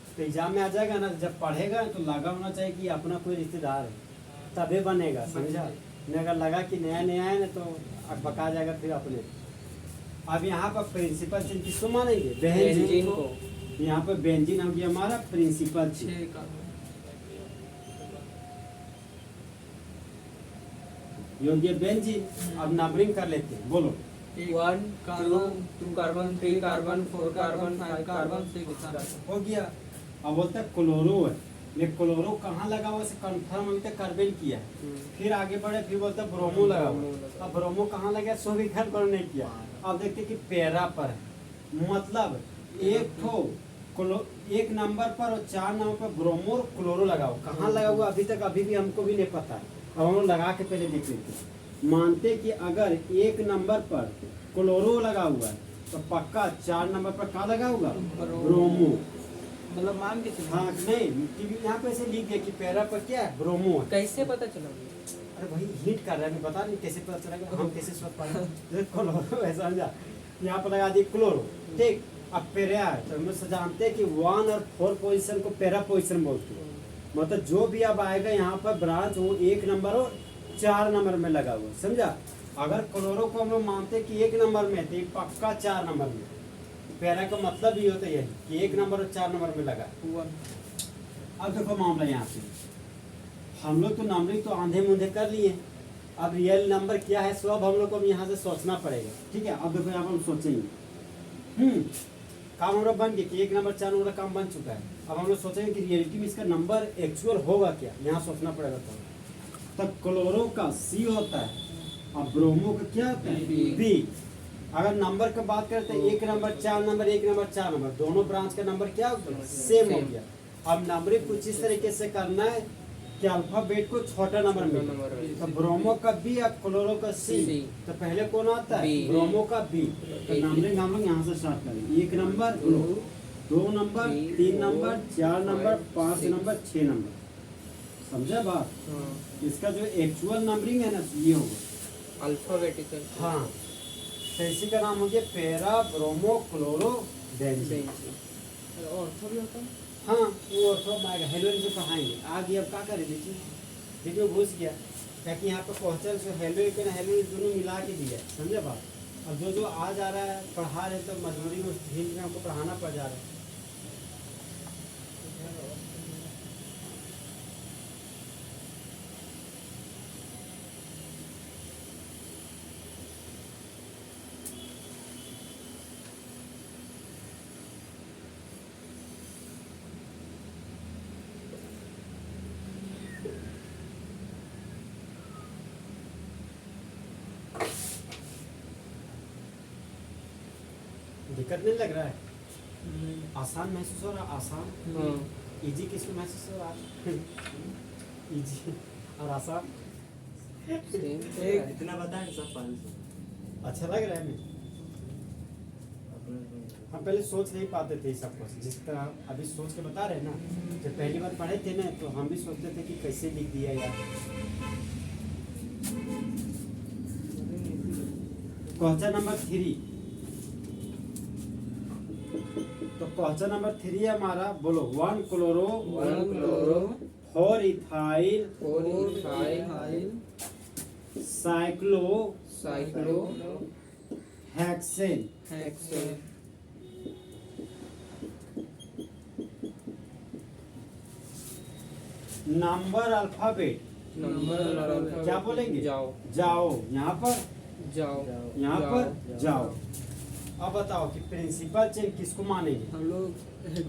तो एग्जाम में आ जाएगा ना, जब पढ़ेगा तो लगा होना चाहिए कि अपना कोई रिश्तेदार है, तबे बनेगा, समझा। नहीं अगर लगा कि नया नया है ना तो बका जाएगा फिर अपने। अब यहाँ पर प्रिंसिपल चिन्ह किसको मानेंगे? बेंजीन बेंजीन को। को। यहाँ पर बेंजीन हो गया हमारा प्रिंसिपल चिन्ह। 6 का ये हो गया बेंजीन। अब नंबरिंग कर लेते हैं, बोलो। 1 carbon, 2 carbon, 3 carbon, 4 carbon, 5 carbon, 6 carbon. हो गया। अब बोलते हैं क्लोरो है, ये क्लोरो कहाँ लगा हुआ, कंफर्म अभी तक कार्बन किया है। फिर आगे बढ़े, फिर बोलते हैं ब्रोमो लगा हुआ। अब ब्रोमो कहाँ लगा, सो भी कंफर्म नहीं किया। अब देखते हैं कि पैरा पर है, मतलब एक नंबर पर और 4 नंबर पर ब्रोमो और क्लोरो लगा हुआ। कहाँ लगा हुआ अभी तक अभी भी हमको भी नहीं पता है। अब हम लोग लगा के पहले देख लेते हैं। मानते कि अगर एक नंबर पर क्लोरो लगा हुआ है तो पक्का 4 नंबर पर कहाँ लगा होगा? ब्रोमो। मतलब मान के चलो। हाँ नहीं, क्योंकि यहाँ पे ऐसे लिख दिया कि पैरा पर क्या है, ब्रोमो है। कैसे पता चला? अरे वही हिट कर रहा है, बता नहीं कैसे पता चलेगा, हम कैसे सोच पाएंगे। क्लोरो ऐसा समझा, यहाँ पर लगा दी क्लोरो, ठीक। अब पैरा है तो हम लोग जानते हैं कि 1 और 4 पोजीशन को पैरा पोजीशन बोलते हैं। मतलब जो भी अब आएगा यहाँ पर ब्रांच वो 1 नंबर और 4 नंबर में लगा हुआ, समझा। अगर क्लोरो को हम लोग मानते हैं कि 1 नंबर में तो ये पक्का 4 नंबर में। पैरा का मतलब ये होता है कि 1 नंबर और 4 नंबर में लगा। 1। अब देखो मामला यहाँ पे, हम लोग तो नंबरिंग तो आंधे मुंधे कर लिए, अब रियल नंबर क्या है सो अब हम लोग को यहाँ से सोचना पड़ेगा, ठीक है। अब देखो यहाँ पर हम सोचेंगे, काम हमारा बन गया कि 1 नंबर 4 नंबर का काम बन चुका है। अब हम लोग सोचेंगे कि रियलिटी में इसका नंबर एक्चुअल होगा क्या, यहाँ सोचना पड़ेगा। तब क्लोरो का C होता है और ब्रोमो का क्या होता है, B। अगर नंबर का बात करते हैं 1 नंबर 4 नंबर, 1 नंबर 4 नंबर, दोनों ब्रांच का नंबर क्या होगा, सेम हो गया। अब नंबरिंग कुछ इस तरीके से करना है कि अल्फाबेट को छोटा नंबर में, तो ब्रोमो का B और क्लोरो का C। तो पहले कौन आता है, B। ब्रोमो का B। तो नंबरिंग हम लोग यहाँ से स्टार्ट करेंगे, 1 number, 2 number, 3 number, 4 number, 5 number, 6 number, समझा बात। इसका जो एक्चुअल नंबरिंग है ना ये होगा अल्फाबेटिकल। हाँ, तो इसी का नाम हो गया पैरा ब्रोमो क्लोरो बेंजीन। और तो भी होता है। हाँ वो सब आएगा, हेलोइन से पढ़ाएंगे आगे। अब क्या करें, देखिए वीडियो घुस गया ताकि यहाँ पे क्वेश्चन से हेलोइन के ना हेलोइन दोनों मिला के दिया, समझे बात। अब जो आ जा रहा है पढ़ा रहे तो मजबूरी में हिंदी में हमको पढ़ाना पड़ जा रहा है। दिक्कत नहीं लग रहा है, आसान महसूस हो रहा है, आसान इजी किसको महसूस हो रहा है? इजी और आसान इतना बताएं सब 500 अच्छा लग रहा है। मैं हम पहले सोच नहीं पाते थे सब कुछ, जिस तरह अभी सोच के बता रहे हैं ना। जब पहली बार पढ़े थे ना तो हम भी सोचते थे कि कैसे लिख दिया यार। क्वेश्चन नंबर 3, तो क्वेश्चन नंबर 3 है हमारा, बोलो। 1 chloro, 4 ethyl, cyclo hexane. Number alphabet क्या बोलेंगे, जाओ। जाओ, यहाँ पर जाओ। यहाँ पर जाओ। अब बताओ कि प्रिंसिपल चेन किसको मानेंगे, हम लोग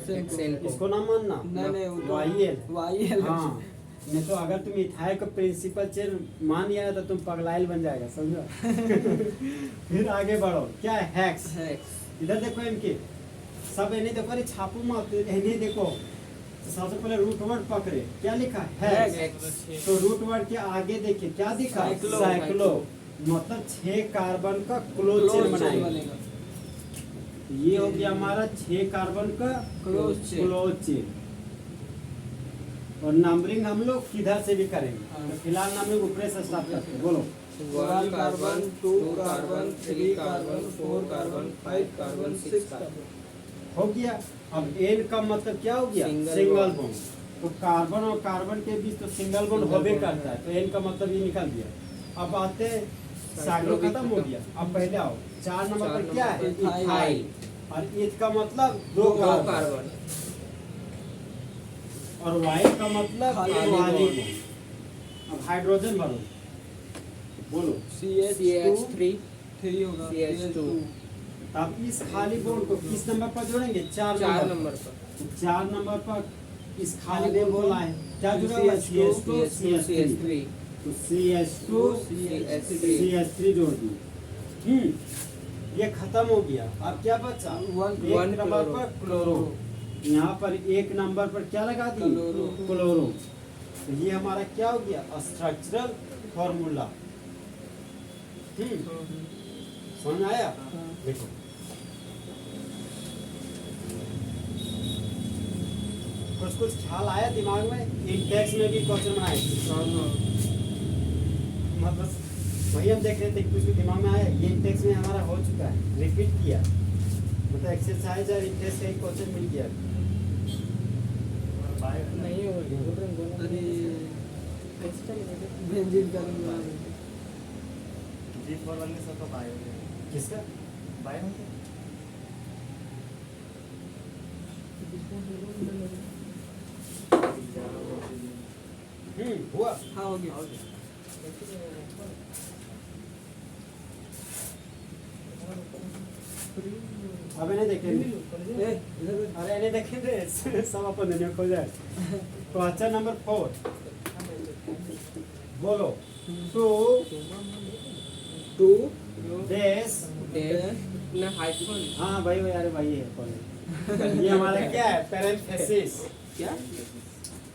हेक्सेन को। इसको ना मानना, नहीं वो तो YL। हाँ नहीं तो अगर तुम इथाइल को प्रिंसिपल चेन मान लिया तो तुम पगलाइल बन जाएगा, समझो। फिर आगे बढ़ो, क्या है, हेक्स। इधर देखो इनके सब, इन्हें देखो, अरे छापू मत, इन्हें देखो। तो सबसे पहले रूट वर्ड पकड़े, क्या लिखा है, हेक्स। तो रूट वर्ड के आगे देखिए क्या दिखा, साइक्लो। साइक्लो। मतलब 6 कार्बन का क्लोज चेन बनाएंगे। बनेगा। ये हो गया हमारा 6 कार्बन का क्लोज चेन। Close chain. और नंबरिंग हम लोग किधर से भी करेंगे, हाँ। तो फिलहाल नंबरिंग ऊपर से स्टार्ट करते हैं। बोलो 1 carbon, 2 carbon, 3 carbon, 4 carbon, 5 carbon, 6 carbon. हो गया। अब एन का मतलब क्या हो गया, सिंगल सिंगल बॉन्ड। बॉन्ड। तो कार्बन और कार्बन के बीच तो सिंगल बॉन्ड सिंगल होबे बॉन्ड करता है, तो एन का मतलब ये निकल गया। अब आते हैं साइक्लो भी खत्म हो खत्म। गया। अब पहले आओ 4 नंबर 4 पर क्या है, नंबर पर इथाइल। और ईथ का मतलब 2 2 कार्बन कार्बन। और वाई का मतलब खाली खाली बॉन्ड। बॉन्ड। अब हाइड्रोजन भरो, बोलो। CH3 3 होगा CH2। अब इस खाली बॉन्ड को किस नंबर पर जोड़ेंगे, 4 4 नंबर नंबर पर। पर 4 नंबर पर इस खाली बॉन्ड को लाए, क्या जुड़ा हुआ है, CH2, CH2 CH3 तो CH2 CH3 जोड़ दिए। ये खत्म हो गया। अब क्या बचा, वन एक नंबर पर क्लोरो। यहाँ पर एक नंबर पर क्या लगा दी, क्लोरो। क्लोरो। तो ये हमारा क्या हो गया, स्ट्रक्चरल फॉर्मूला। समझ आया। हाँ। देखो कुछ ख्याल आया दिमाग में, इंटेक्स में भी क्वेश्चन बनाए थे। हाँ हाँ। मतलब वही हम देख रहे थे, कुछ भी दिमाग में आया। ये इंटेक्स में हमारा हो चुका है, रिपीट किया, मतलब एक्सरसाइज और इंटेक्स का ही क्वेश्चन मिल गया। नहीं हो रही बोल रहे हैं, अरे कैसे चलेगा? बेंजीन का रंग बना देंगे। किसका, हुआ। हाँ हो गया। अब इन्हें देखेंगे, ए, इधर अरे इन्हें देखेंगे सब अपन दुनिया खो जाए। क्वेश्चन नंबर 4, बोलो। 2 डैश। ना हाइफन। हाँ भाई भाई, अरे भाई है कौन। ये हमारा क्या है, पेरेंथेसिस। क्या?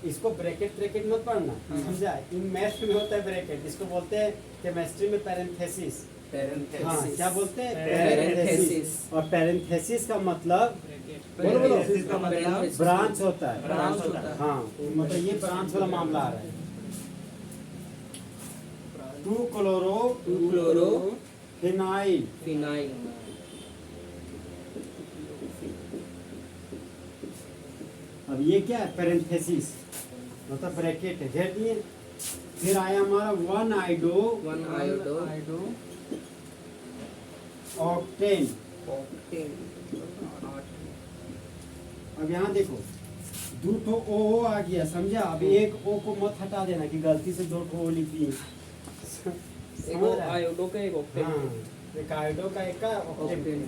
इसको ब्रैकेट ब्रैकेट मत पढ़ना, समझा। इन मैथ्स में होता है ब्रैकेट, इसको बोलते हैं केमिस्ट्री में पेरेंथेसिस। हाँ, क्या बोलते हैं, पेरेंथेसिस। और पेरेंथेसिस का मतलब, बोलो बोलो, इसका मतलब ब्रांच होता है। ब्रांच होता है। हाँ, मतलब ये ब्रांच वाला मामला आ रहा है। 2 क्लोरो 2 क्लोरो फिनाइल। फिनाइल। अब ये क्या है, पेरेंथेसिस, मतलब ब्रैकेट है, घेर दिए। फिर आया हमारा 1 आइडो 1 आयोडो आइडो ऑक्टेन। ऑक्टेन। अब यहाँ देखो 2 तो ओ आ गया, समझा। अब एक ओ को मत हटा देना कि गलती से 2 ओ लिख दिए। एक आयोडो का एक ऑक्टेन। हाँ, एक आइडो का एक का ऑक्टेन। ऑक्टेन।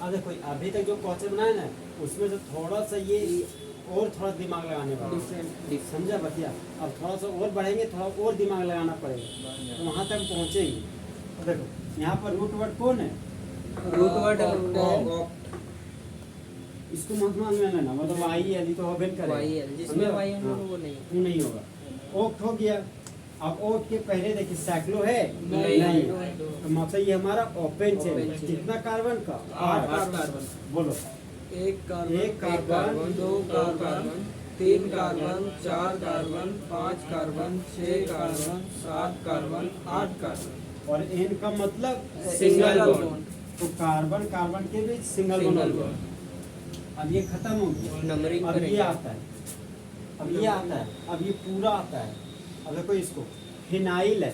अब देखो अभी तक जो क्वेश्चन बनाया ना, उसमें से थोड़ा सा ये और थोड़ा दिमाग लगाने वाला, डिफरेंट। समझा बतिया। अब थोड़ा सा और बढ़ेंगे, थोड़ा और दिमाग लगाना पड़ेगा, तो वहाँ तक पहुँचेंगे। तो देखो यहाँ पर रूट वर्ड कौन है, रूट वर्ड इसको मत मान में लेना, मतलब वाई यदि तो होबे करेगा। वाई है, जिसमें वाई है हाँ, वो नहीं। वो नहीं होगा। ओक्ट हो गया। अब ओक्ट के पहले देखिए साइक्लो है, नहीं, नहीं। नहीं। तो मतलब ये हमारा ओपन चेन ओपन है। चेन। कितना कार्बन का, 8 8 कार्बन। बोलो। एक कार्बन, एक carbon, 2 carbon, 3 carbon, 4 carbon, 5 carbon, 6 carbon, 7 carbon, 8 carbon. और एन का मतलब सिंगल बॉन्ड। बॉन्ड। तो कार्बन कार्बन के बीच सिंगल बॉन्ड हो गया। अब ये खत्म हो गया। नंबरिंग अब ये करेंगे। आता है, अब ये आता है, अब ये पूरा आता है। अब देखो इसको फिनाइल है,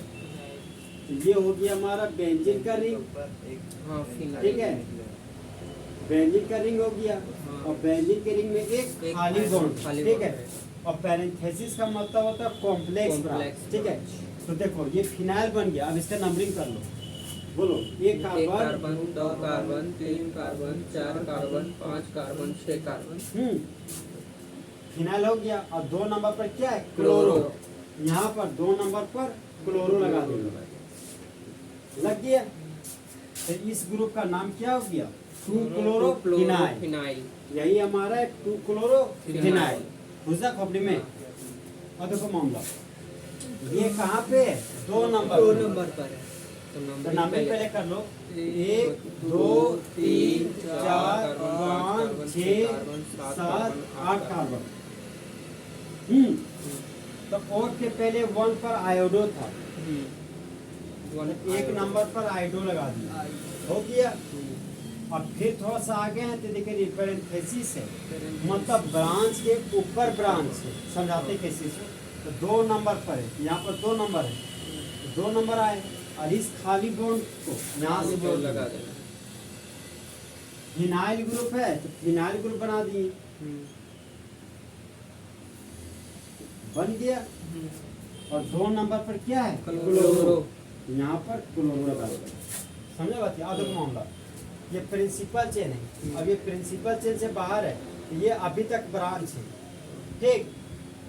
तो ये हो गया हमारा बेंजीन का रिंग, हाँ फिनाइल। ठीक है। बेंजीन का रिंग हो गया, और बेंजीन के रिंग में एक एक खाली बॉन्ड, खाली ठीक है। बॉन्ड। और पेरेंथेसिस का मतलब होता है कॉम्प्लेक्स ब्रांच, कॉम्प्लेक्स ठीक है। तो देखो ये फिनाइल बन गया। अब इसका नंबरिंग कर लो, बोलो। एक एक carbon, carbon, 2 carbon, 3 carbon, 4 carbon, 5 carbon, 6 carbon. Phenyl हो गया। और 2 नंबर पर क्या है, क्लोरो। क्लोरो। यहाँ पर 2 नंबर पर क्लोरो लगा देंगे, लग गया। तो इस ग्रुप का नाम क्या हो गया, 2 क्लोरो फिनाइल। फिनाइल। यही हमारा है 2 क्लोरो फिनाइल। फिनाइल। बुझा खोपड़ी में। और देखो मामला, ये कहाँ पे है, 2 नंबर 2 पर। नंबर पर है तो तो नंबरिंग नंबरिंग पहले कर लो 1 2 3 4 5 6 7 8 कार्बन। तो ओट के पहले 1 पर आयोडो था, तो 1 नंबर पर आयोडो लगा दिया, हो गया। अब फिर थोड़ा सा आगे हैं तो देखिए पैरेंथेसिस है, मतलब ब्रांच के ऊपर ब्रांच है, समझाते कैसे से। तो 2 नंबर पर है, यहाँ पर 2 नंबर है, तो 2 नंबर आए और इस खाली बॉन्ड को यहाँ से जोड़ लगा लगा देना। फिनाइल ग्रुप है तो फिनाइल ग्रुप बना दिए, बन गया। और 2 नंबर पर क्या है, क्लोरो। यहाँ पर क्लोरो लगा दिया। समझा बात है। अब देखो मामला, ये प्रिंसिपल चेन है, अब ये प्रिंसिपल चेन से बाहर है, ये अभी तक ब्रांच है, ठीक।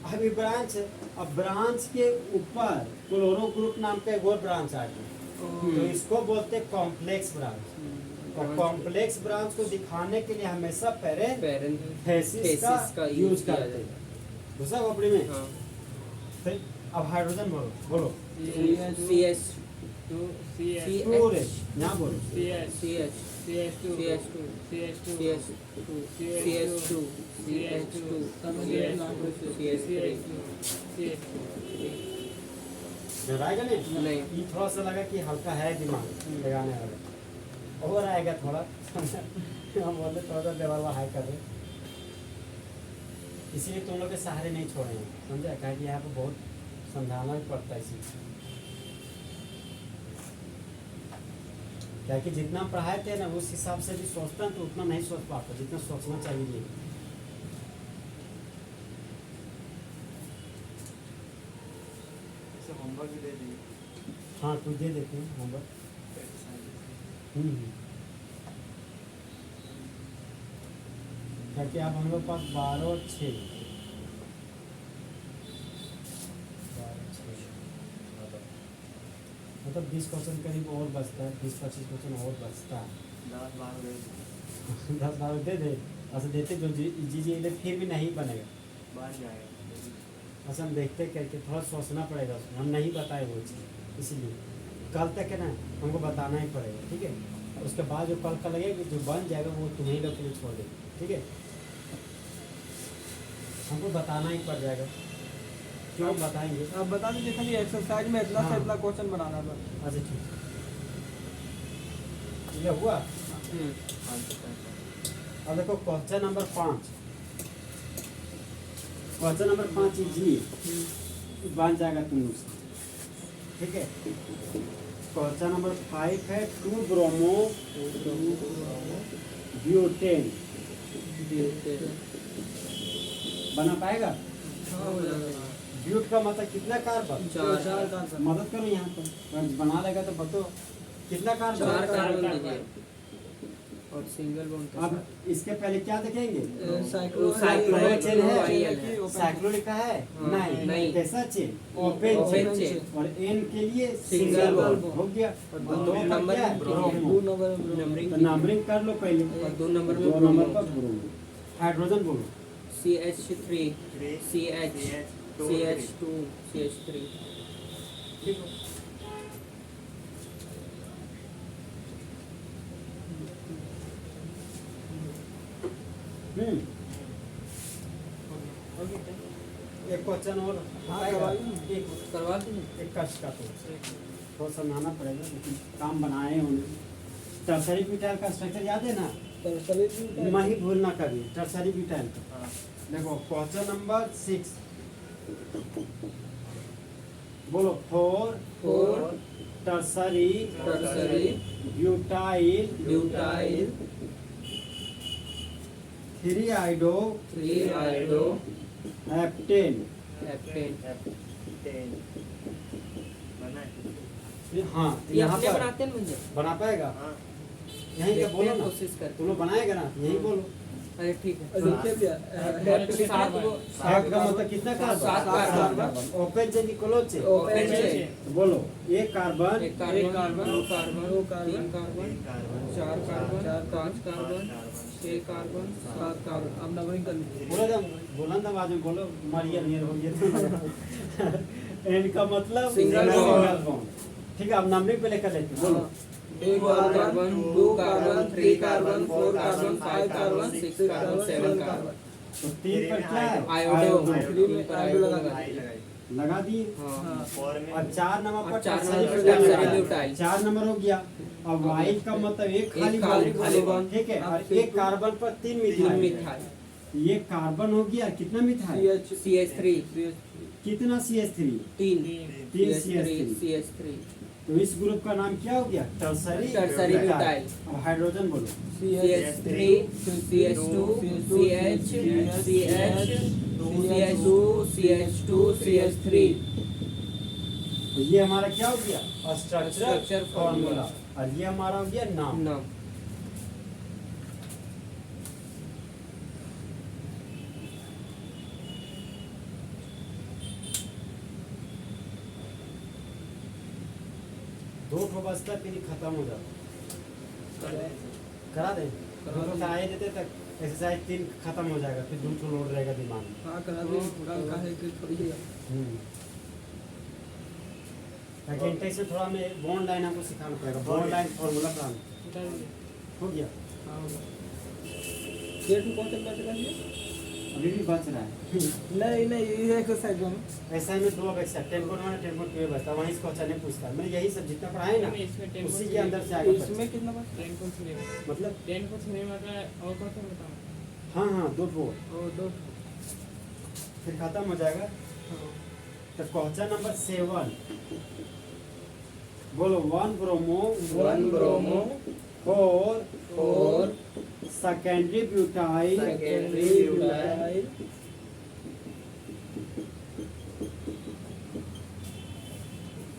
अभी ब्रांच है, अब ब्रांच के ऊपर क्लोरो ग्रुप नाम का एक और ब्रांच आ गया, तो इसको बोलते हैं कॉम्प्लेक्स ब्रांच। और कॉम्प्लेक्स ब्रांच को दिखाने के लिए हमेशा पैरेंथेसिस का यूज करते हैं, दूसरा खोपड़ी में। हाँ। फिर अब हाइड्रोजन बोलो, बोलो CH पूरे यहाँ बोलो डराएगा नहीं। ये थोड़ा सा लगा कि हल्का है दिमाग लगाने वाला, और आएगा थोड़ा हम बोले थोड़ा सा लेवल हाई कर दे, इसीलिए तुम लोग के सहारे नहीं छोड़ेंगे, समझा। कहा कि यहाँ पे बहुत समझाना भी पड़ता है इसी, क्या कि जितना पढ़ाए थे ना उस हिसाब से भी सोचता तो उतना नहीं सोच पाता जितना सोचना चाहिए। होमवर्क भी दे दिए। हाँ तू दे देते हैं होमवर्क। क्या कि अब हम लोग पास 12 और 6 मतलब 20 क्वेश्चन करीब और बचता है, 20-25 क्वेश्चन और बचता है। 10-12 दे दे, ऐसे देते जो जी फिर भी नहीं बनेगा, बाहर जाएगा। ऐसा हम देखते करके थोड़ा सोचना पड़ेगा उसमें, हम नहीं बताए वो चीज़, इसीलिए कल तक है ना हमको बताना ही पड़ेगा, ठीक है। उसके बाद जो कल का लगेगा जो बन जाएगा वो तुम्हें लोग के लिए छोड़ देगा, ठीक है। हमको बताना ही पड़ जाएगा, क्यों बताएंगे। आप बता दीजिए खाली एक्सरसाइज में इतना से हाँ। इतना क्वेश्चन बनाना था। अच्छा ठीक, ये हुआ। अब देखो question number 5, question number 5 easy बन जाएगा तुम लोग से, ठीक है। क्वेश्चन नंबर 5 है 2 ब्रोमो ब्यूटेन, बना पाएगा। ब्यूट का मतलब कितना कार्बन, 4 मदद करो यहाँ पर, बना लेगा तो बताओ कितना कार्बन। 4 कार्बन दीजिए और सिंगल बॉन्ड। अब इसके पहले क्या देखेंगे, साइक्लोहेक्सेन चेन है, है। साइक्लो लिखा है हाँ, नहीं, कैसा chain, open open chain, chain. और एन के लिए सिंगल सिंगल बॉन्ड। बॉन्ड हो गया। और और दो नंबर क्या है, ब्रोमो। 2 नंबर नंबरिंग तो नंबरिंग कर लो पहले, और 2 नंबर 2 नंबर पर ब्रोमो। हाइड्रोजन बोलो, CH3 CH2 CH3। ठीक हो। एक क्वेश्चन और एक करवा दीजिए। एक कष्ट का तो थोड़ा समझाना पड़ेगा, लेकिन काम बनाए होंगे। टर्सरी ब्यूटाइल का स्ट्रक्चर याद है ना, मैं ही भूलना कभी टर्सरी ब्यूटाइल का। देखो क्वेश्चन नंबर 6 बोलो 4 टर्सरी ब्यूटाइल 3 आइडो 3 आयोडो हेप्टेन। हाँ ये यहाँ अपने पर बनाते हैं मुझे बना पाएगा, यहीं के बोलो ना, कोशिश कर। तुम लोग बनाएगा ना, यहीं बोलो। अरे ठीक है। देखिए भैया, सात गो सात का मतलब कितना कार्बन, 7 कार्बन। ओपन चेन की क्लोज चेन, ओपन चेन। बोलो एक कार्बन, एक कार्बन, 2 कार्बन, दो carbon, 3 carbon, 4 carbon, 5 carbon, 6 carbon, 7 carbon. आप नंबरिंग कर लीजिए। बोलो जब बुलंद आवाज में बोलो, मारिया नियर हो गया एन का मतलब Single bond। बॉन्ड। ठीक है, अब नंबरिंग पे लेकर लेते हैं, बोलो। एक carbon, 2 carbon, 3 carbon, 4 carbon, 5 carbon, 6 carbon, 7 carbon. तो 3 पर क्या है? आयोडो। थ्री में आयोडो लगा आई लगाई लगा दिए। हाँ। 4 में और 4 नंबर पर और 4 टर्सरी नंबर पर ब्यूटाइल टर्सरी लगा। ब्यूटाइल। 4 नंबर हो गया। अब वाइल का मतलब एक खाली खाली बॉन्ड, बॉन्ड। ठीक है, और अब एक कार्बन पर 3 तीन मिथाइल। मिथाइल। ये कार्बन हो गया, कितना मिथाइल? CH3 कितना CH3? 3 3 CH3 CH3। तो इस ग्रुप का नाम क्या हो गया? Tertiary tertiary butyl. अब हाइड्रोजन बोलो। CH3 CH2 CH CH2 CH3। तो ये हमारा क्या हो गया? Structure structure formula। फॉर्मूला। और ये हमारा हो गया नाम। नाम। दो ठो बचता फिर खत्म हो जाता। करा दें? दो ठो आए देते तक एक्सरसाइज 3 खत्म हो जाएगा, फिर 2 ठो लोड रहेगा दिमाग में। हाँ करा दे पूरा काहे कि थोड़ी है ताकि इंटेंशन थोड़ा में बॉन्ड लाइन आपको सिखाना पड़ेगा। बॉन्ड लाइन फॉर्मूला पढ़ाना हो गया। हाँ ये टू कौन चल रहा है? अभी भी बच रहा है। नहीं नहीं ये एक्सरसाइज में ऐसा में 2 बचता है, 10.1 10.2 बचता, वहीं इसको अच्छा नहीं पूछता। मैं यही सब जितना पढ़ाए ना इसमें 10 उसी के अंदर से आगे इसमें कितना बचा? 10.3 मतलब 10.3 में आता है और कौन सा बताओ? हाँ हाँ 2 ठो ओ दो फिर खत्म हो जाएगा। तो क्वेश्चन नंबर 7 बोलो। 1 bromo 1 bromo 4 secondary butyl secondary butyl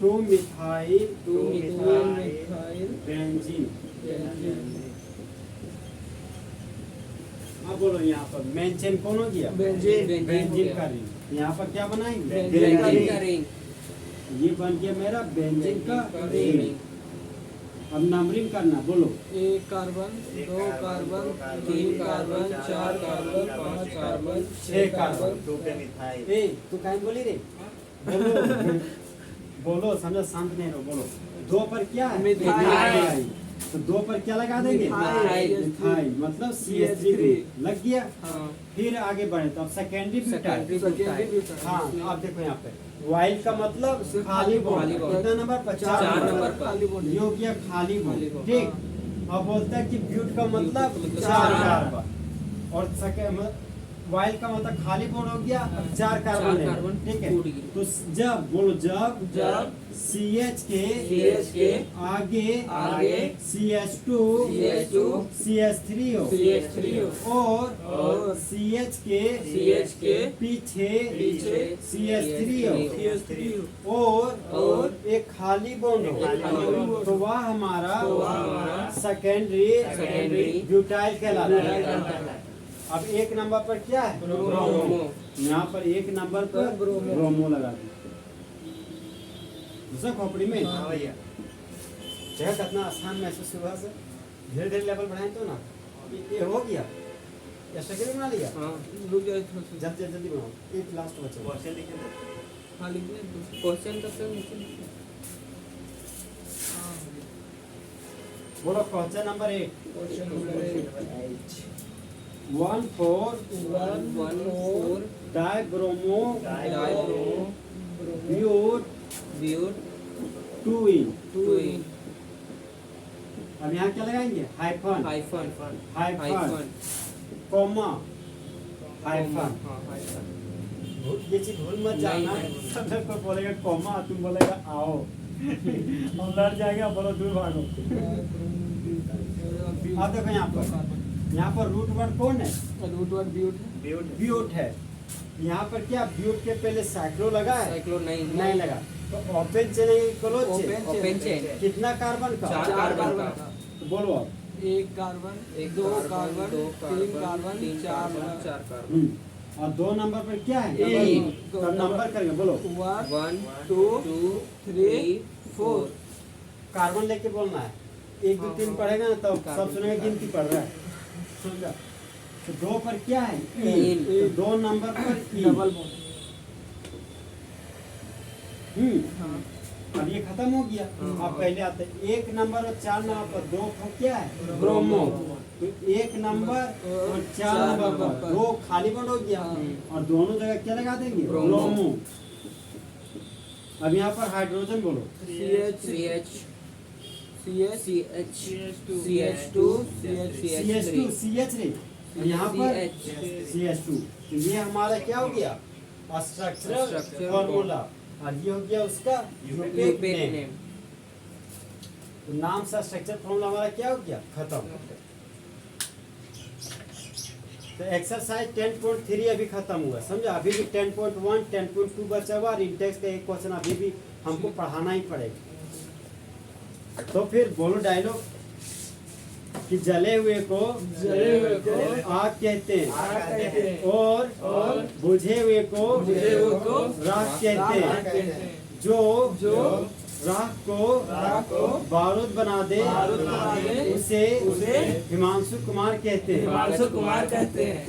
2 methyl 2 methyl methyl benzene. अब बोलो यहाँ पर मेन चेन कौन हो गया? बेंजीन। बेंजीन का रिंग। यहाँ पर क्या बनाएंगे? बेंजीन का बेंजीन का रिंग। ये बन गया मेरा बेंजीन का रिंग। रिंग। अब नंबरिंग करना, बोलो। एक carbon, 2 carbon, 3 carbon, 4 carbon, 5 carbon, 6 carbon. 2 पे मिथाइल ए तू कहीं बोली रे? बोलो बोलो, समझो, शांत नहीं रहो, बोलो। 2 पर क्या है? मिथाइल। तो 2 पर क्या लगा देंगे? मिथाइल। मिथाइल मतलब CH3 लग गया। हाँ। फिर आगे बढ़े तो अब secondary secondary butyl. Secondary butyl. हाँ अब देखो यहाँ पे वाइल का मतलब खाली बॉन्ड। खाली बॉन्ड। कितना नंबर पर? 4 4 नंबर नंबर पर। पर। खाली बॉन्ड। ये हो गया खाली खाली बॉन्ड, बॉन्ड। ठीक। अब बोलता है कि ब्यूट का मतलब मतलब 4 4 कार्बन और वाइल का मतलब खाली बॉन्ड हो गया। अब 4 कार्बन है, कार्बन ठीक है। टूट गई। तो जब बोलो जब जब CH के आगे आगे CH2 CH3 हो और CH के पीछे CH3 हो और एक खाली बॉन्ड हो, तो वह हमारा सेकेंडरी ब्यूटाइल कहलाता है। अब 1 नंबर पर क्या है? ब्रोमो। यहाँ पर 1 नंबर पर ब्रोमो लगा दो दूसरा खोपड़ी में। हाँ भैया जगह कितना आसान महसूस हुआ से धीरे धीरे लेवल बढ़ाएं तो ना ये हो गया। या सेकेंड बना लिया? हाँ। रुक जाए थोड़ा सा। जल्दी जल्दी बनाओ, एक लास्ट बचा। क्वेश्चन लिखे थे हाँ लिख दे। क्वेश्चन तब तक नीचे लिखो। हाँ बोलो question number 8। Question number 8 1 4 1 4 dibromo dibromo but but 2 ene. 2 ene अब यहाँ क्या लगाएंगे? Hyphen hyphen hyphen comma hyphen. हाँ हाइफन। ये चीज भूल मत जाना। नहीं। सब को बोलेगा कॉमा, तुम बोलेगा आओ। हम लड़ जाएगा, बोलो दूर भागो। अब देखो यहाँ पर रूट वर्ड कौन है? रूट वर्ड ब्यूट है। ब्यूट ब्यूट है। यहाँ पर क्या ब्यूट के पहले साइक्लो लगा है? साइक्लो नहीं लगा। तो ओपन चेन है क्लोज चेन? Open chain. कितना कार्बन का? 4 कार्बन का। तो बोलो अब। 1 कार्बन, 2 कार्बन, 3 कार्बन, 4 कार्बन। और 2 नंबर पर क्या है? तीन। तो नंबर करेंगे, बोलो। 1 1 2 2 3 4 कार्बन लेके बोलना है। 1 2 3 पढ़ेगा ना तब सब सुनेगा गिनती पढ़ रहा है, समझा? तो 2 पर क्या है? इन। तो 2 नंबर पर ई। डबल बॉन्ड हाँ अब ये खत्म हो गया। हाँ। अब पहले आते 1 नंबर और 4 नंबर पर 2 ठो क्या है ब्रोमो। तो 1 नंबर और 4 नंबर पर 2 खाली बंद हो गया हाँ। और दोनों जगह क्या लगा देंगे ब्रोमो। ब्रोमो। अब यहाँ पर हाइड्रोजन बोलो CH CH CH CH CH2 CH2 CH रे और यहाँ पर CH2। तो ये हमारा क्या हो गया स्ट्रक्चरल Structural फॉर्मूला और ये हो गया उसका यूपेक यूपेक नेम। नेम। तो नाम से स्ट्रक्चर फॉर्मूला हमारा क्या हो गया खत्म। तो एक्सरसाइज 10.3 अभी खत्म हुआ समझा। अभी भी 10.1 10.2 बचा हुआ और इंटेक्स का एक क्वेश्चन अभी भी हमको पढ़ाना ही पड़ेगा। तो फिर बोलो डायलॉग कि जले हुए को आग कहते हैं आग कहते हैं। और बुझे हुए को राख कहते हैं। जो राख को बारूद बना दे उसे हिमांशु कुमार कहते हैं। हिमांशु कुमार कहते हैं।